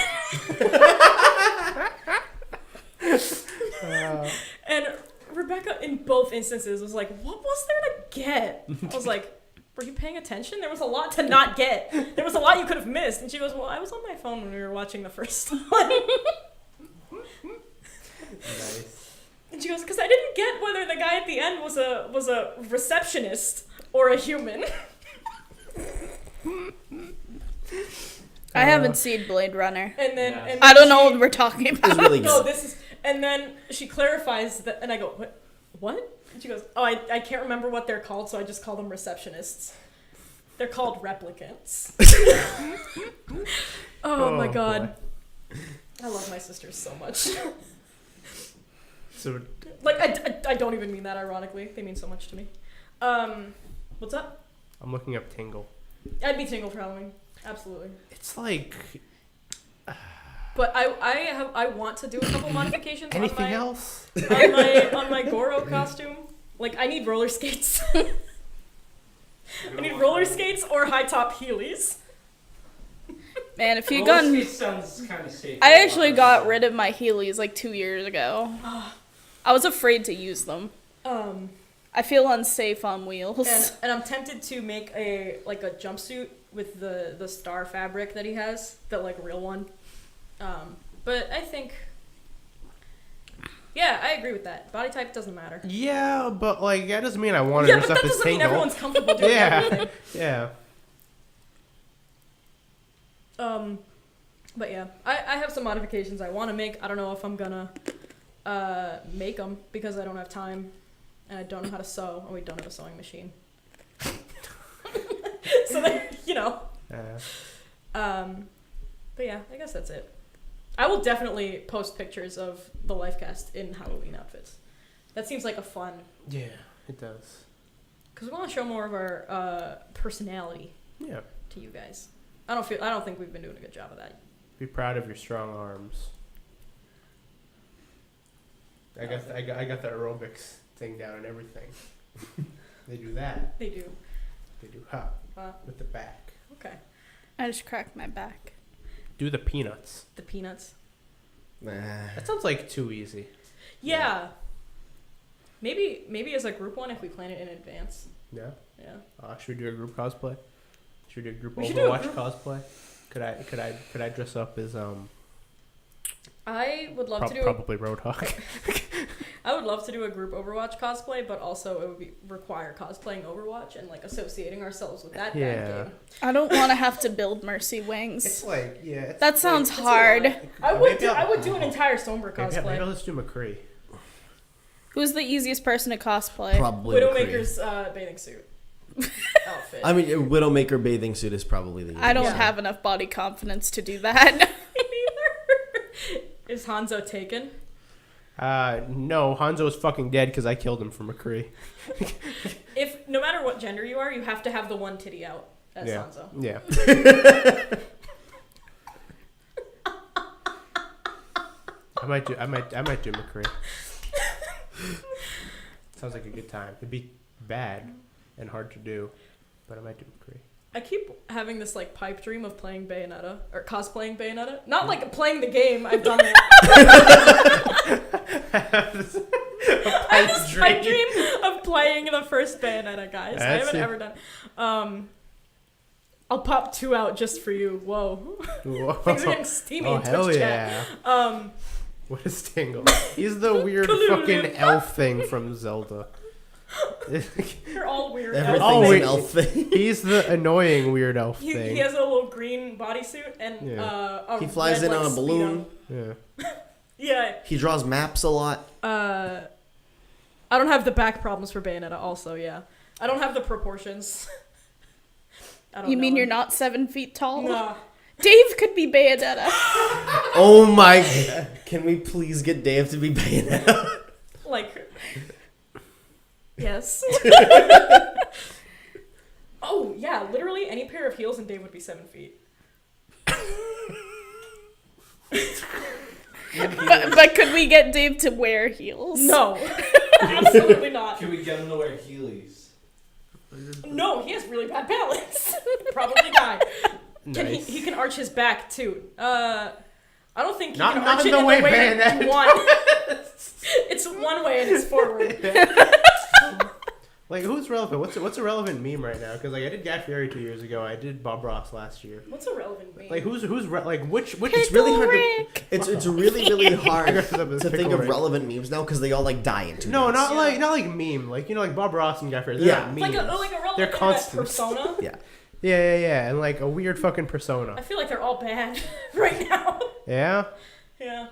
And Rebecca, in both instances, was like, "What was there to get?" I was like, "Were you paying attention? There was a lot to not get. There was a lot you could have missed." And she goes, "Well, I was on my phone when we were watching the first one." Nice. And she goes, "Because I didn't get whether the guy at the end was a receptionist or a human." I haven't seen Blade Runner. And then, Yeah. and I then don't know she- what we're talking It's about. really No, good. this is, and then she clarifies that, and I go, what? And she goes, "Oh, I can't remember what they're called, so I just call them receptionists. They're called replicants." Oh my god. Boy. I love my sisters so much. So, Like, I don't even mean that ironically. They mean so much to me. What's up? I'm looking up Tingle. I'd be Tingle for Halloween. Absolutely. It's like But I want to do a couple modifications anything on my, else? on my Goro costume. Like, I need roller skates. I need roller skates or high top Heelys. Man, if you Roller gone... skates sounds kind of safe. I actually got rid of my Heelys like 2 years ago. I was afraid to use them. I feel unsafe on wheels. And I'm tempted to make a jumpsuit with the star fabric that he has, the like real one. But I think, yeah, I agree with that. Body type doesn't matter. Yeah, but like that doesn't mean I want to Yeah, but dress that up as doesn't mean Tingle. everyone's comfortable doing everything. Yeah. But yeah, I have some modifications I want to make. I don't know if I'm gonna make them because I don't have time and I don't know how to sew, and we don't have a sewing machine. So there, you know. But yeah, I guess that's it. I will definitely post pictures of the Lifecast in Halloween outfits. That seems like a fun, Yeah, it does. because we want to show more of our personality Yeah. to you guys. I don't think we've been doing a good job of that. Be proud of your strong arms. I got the aerobics thing down and everything. They do that. They do. They do with the back. Okay. I just cracked my back. Do the peanuts. The peanuts. Nah. That sounds like too easy. Yeah. Maybe as a group one if we plan it in advance. Yeah. Yeah. Should we do a group cosplay? Should we do a group We should do a Overwatch group- cosplay? Could I dress up as I would love to do. probably Roadhog? I would love to do a group Overwatch cosplay, but also it would require cosplaying Overwatch and like associating ourselves with that Yeah. bad game. I don't want to have to build Mercy Wings. like It's That sounds It's a hard. lot. I would do an entire Sombra Maybe cosplay. I'll just do McCree. Who's the easiest person to cosplay? Probably McCree. Widowmaker's bathing suit outfit. I mean, Widowmaker bathing suit is probably the. I don't Yeah. have enough body confidence to do that. Is Hanzo taken? No, Hanzo's fucking dead because I killed him for McCree. If no matter what gender you are, you have to have the one titty out as Yeah. Hanzo. Yeah. I might do McCree. Sounds like a good time. It'd be bad and hard to do, but I might do McCree. I keep having this like pipe dream of playing Bayonetta or cosplaying Bayonetta. Not like playing the game. I've done it. I have this pipe dream of playing the first Bayonetta, guys. I haven't ever done. I'll pop 2 out just for you. Whoa. Whoa. Things are getting steamy Oh in hell Twitch yeah! chat. What is Tingle? He's the weird fucking elf thing from Zelda. They're all weird. Everything's Oh, an wait. elf thing. He's the annoying weird elf He thing. has a little green bodysuit and a He flies red, in on like, a balloon. Yeah. Yeah. He draws maps a lot. I don't have the back problems for Bayonetta also, yeah. I don't have the proportions. I don't You mean know. you're not 7 feet tall? Nah. Dave could be Bayonetta. Oh my god. Can we please get Dave to be Bayonetta? Like, yes. Oh, yeah, literally any pair of heels and Dave would be 7 feet. but could we get Dave to wear heels? No. Absolutely not. Can we get him to wear Heelys? No, he has really bad balance. Probably die. Nice. He can arch his back too. I don't think he Not- can not arch it the in way the way that Bayonetta you want. It's one way and it's forward. Like, who's relevant? What's a relevant meme right now? Because like I did Guy Fieri 2 years ago. I did Bob Ross last year. What's a relevant meme? Like which It's really hard to. Rick. It's really hard I got to think of relevant memes now because they all like die in 2 No, minutes. not like meme. Like like Bob Ross and Guy Fieri. They're Yeah. not like memes. a relevant They're internet constants. persona. Yeah. Yeah, and like a weird fucking persona. I feel like they're all bad right now. Yeah. Yeah.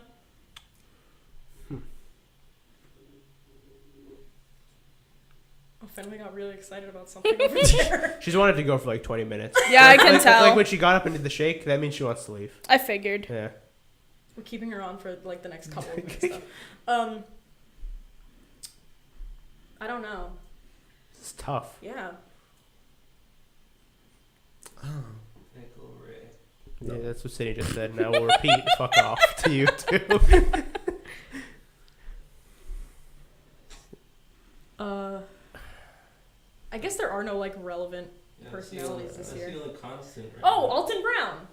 Oh, Fenway got really excited about something over there. She's wanted to go for like 20 minutes. Yeah, I can like, tell. Like when she got up and did the shake, that means she wants to leave. I figured. Yeah. We're keeping her on for like the next couple of minutes though. I don't know. It's tough. Yeah. Nickel Ray. Yeah, that's what Cindy just said, and I will repeat fuck off to you too. I guess there are no like relevant Yeah, personalities this year. That's the only constant. Right Oh, now. Alton Brown.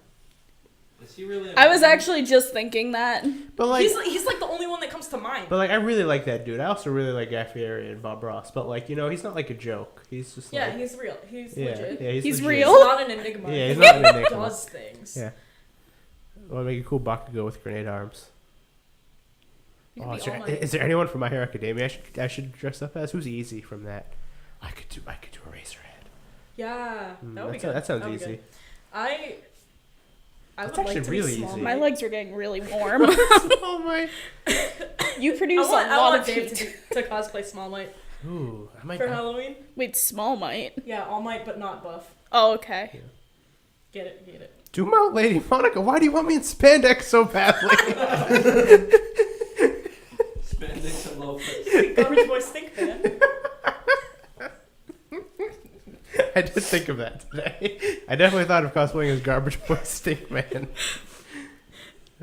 Is he really? I was actually just thinking that. But like He's like the only one that comes to mind. I really like that dude. I also really like Guy Fieri and Bob Ross. But like, he's not like a joke. He's just Yeah, like, he's real. He's yeah, legit. yeah, He's legit. real. He's not an enigma. Yeah, he's He not an enigma. does things. Yeah. I want to make a cool Bakugo with grenade arms. You could Oh, be is, All there, Might. is there anyone from My Hero Academia I should dress up as? Who's easy from that? I could do Eraserhead. Yeah, that would be That good. sounds That would be easy. good. I That's would like actually to really be small. easy. My legs are getting really warm. Oh my! You I produce a want lot of Dave heat. to cosplay Small Might Ooh, I might. for Halloween. Wait, Small Might? Yeah, All Might, but not buff. Oh, okay. Get it. Doom out, Lady Monica. Why do you want me in spandex so badly? Spandex and loafers. Garbage Boy Stink Man. I did think of that today. I definitely thought of cosplaying as Garbage Boy Stink Man.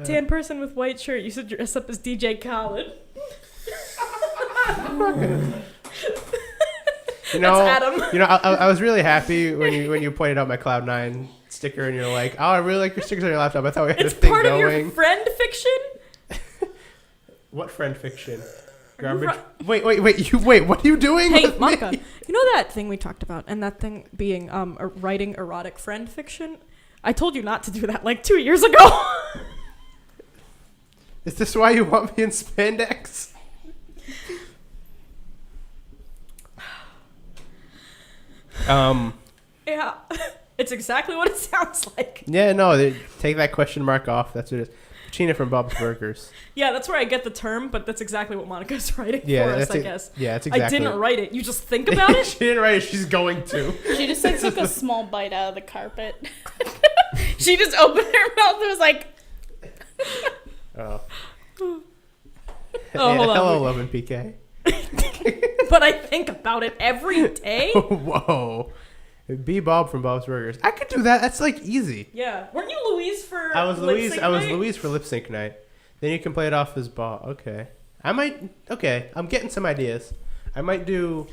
Tan person with white shirt. You should dress up as DJ Khaled. You know, That's Adam. I was really happy when you pointed out my Cloud9 sticker and you're like, oh, I really like your stickers on your laptop. I thought we had It's this thing part of going. your friend fiction. What friend fiction? Garbage. Wait. What are you doing? Hey, with Monica, me? you know that thing we talked about, and that thing being writing erotic friend fiction? I told you not to do that like 2 years ago. Is this why you want me in spandex? Yeah, it's exactly what it sounds like. Yeah, no. Take that question mark off. That's what it is. Tina from Bob's Burgers. Yeah, that's where I get the term, but that's exactly what Monica's writing Yeah, for us, that's I it. guess. Yeah, that's exactly. I didn't write it. You just think about it? She didn't write it. She's going to. She just like took a small bite out of the carpet. She just opened her mouth and was like, Oh. Oh, hold on. Hello, Love and PK. But I think about it every day. Whoa. Be Bob from Bob's Burgers. I could do that. That's like easy. Yeah. Weren't you Louise for I was lip Louise. sync I was night? Louise for lip sync night. Then you can play it off as Bob. Okay. I might. Okay. I'm getting some ideas. I might do.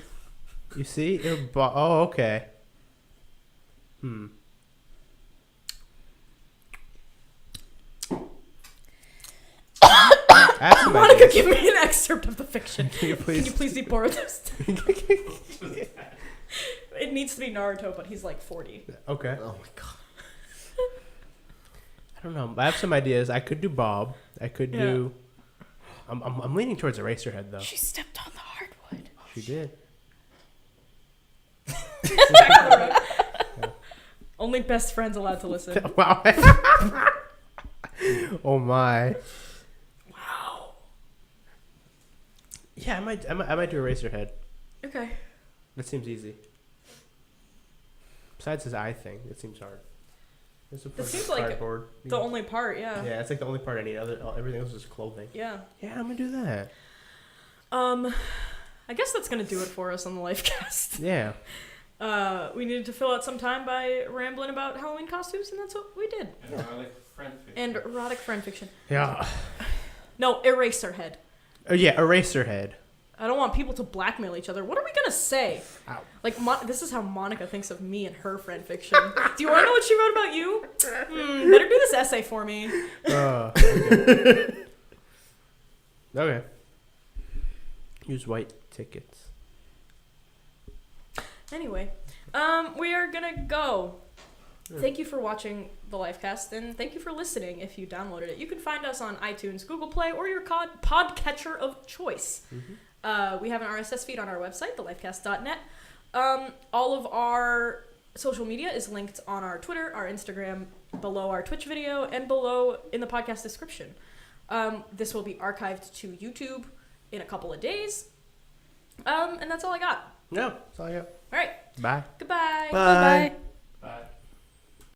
You see? Oh, okay. I have some Monica, ideas. give me an excerpt of the fiction. Can you Can you please? please be bored this? It needs to be Naruto, but he's like 40. Okay. Oh my god. I don't know. I have some ideas. I could do Bob. I could Yeah. do. I'm leaning towards Eraserhead though. she stepped on the hardwood. She did. Back on the road. Only best friends allowed to listen. Wow. Oh my. Wow. Yeah, I might do Eraserhead. Okay. That seems easy. Besides his eye thing, it seems hard. There's a That seems like cardboard. The only part, yeah. Yeah, it's like the only part I need. Everything else is clothing. Yeah. Yeah, I'm gonna do that. I guess that's gonna do it for us on the Lifecast. Yeah. We needed to fill out some time by rambling about Halloween costumes, and that's what we did. And erotic friend fiction. And erotic friend fiction. Yeah. No, Eraserhead. Oh yeah, Eraserhead. I don't want people to blackmail each other. What are we gonna say? Ow. Like, this is how Monica thinks of me and her friend fiction. Do you want to know what she wrote about you? Better do this essay for me. Okay. Okay. Use white tickets. Anyway, we are gonna go. Thank you for watching the Lifecast, and thank you for listening if you downloaded it. You can find us on iTunes, Google Play, or your podcatcher of choice. We have an RSS feed on our website, thelifecast.net. All of our social media is linked on our Twitter, our Instagram, below our Twitch video, and below in the podcast description. This will be archived to YouTube in a couple of days. And that's all I got. No, that's all I got. All right. Bye. Goodbye. Bye. Bye.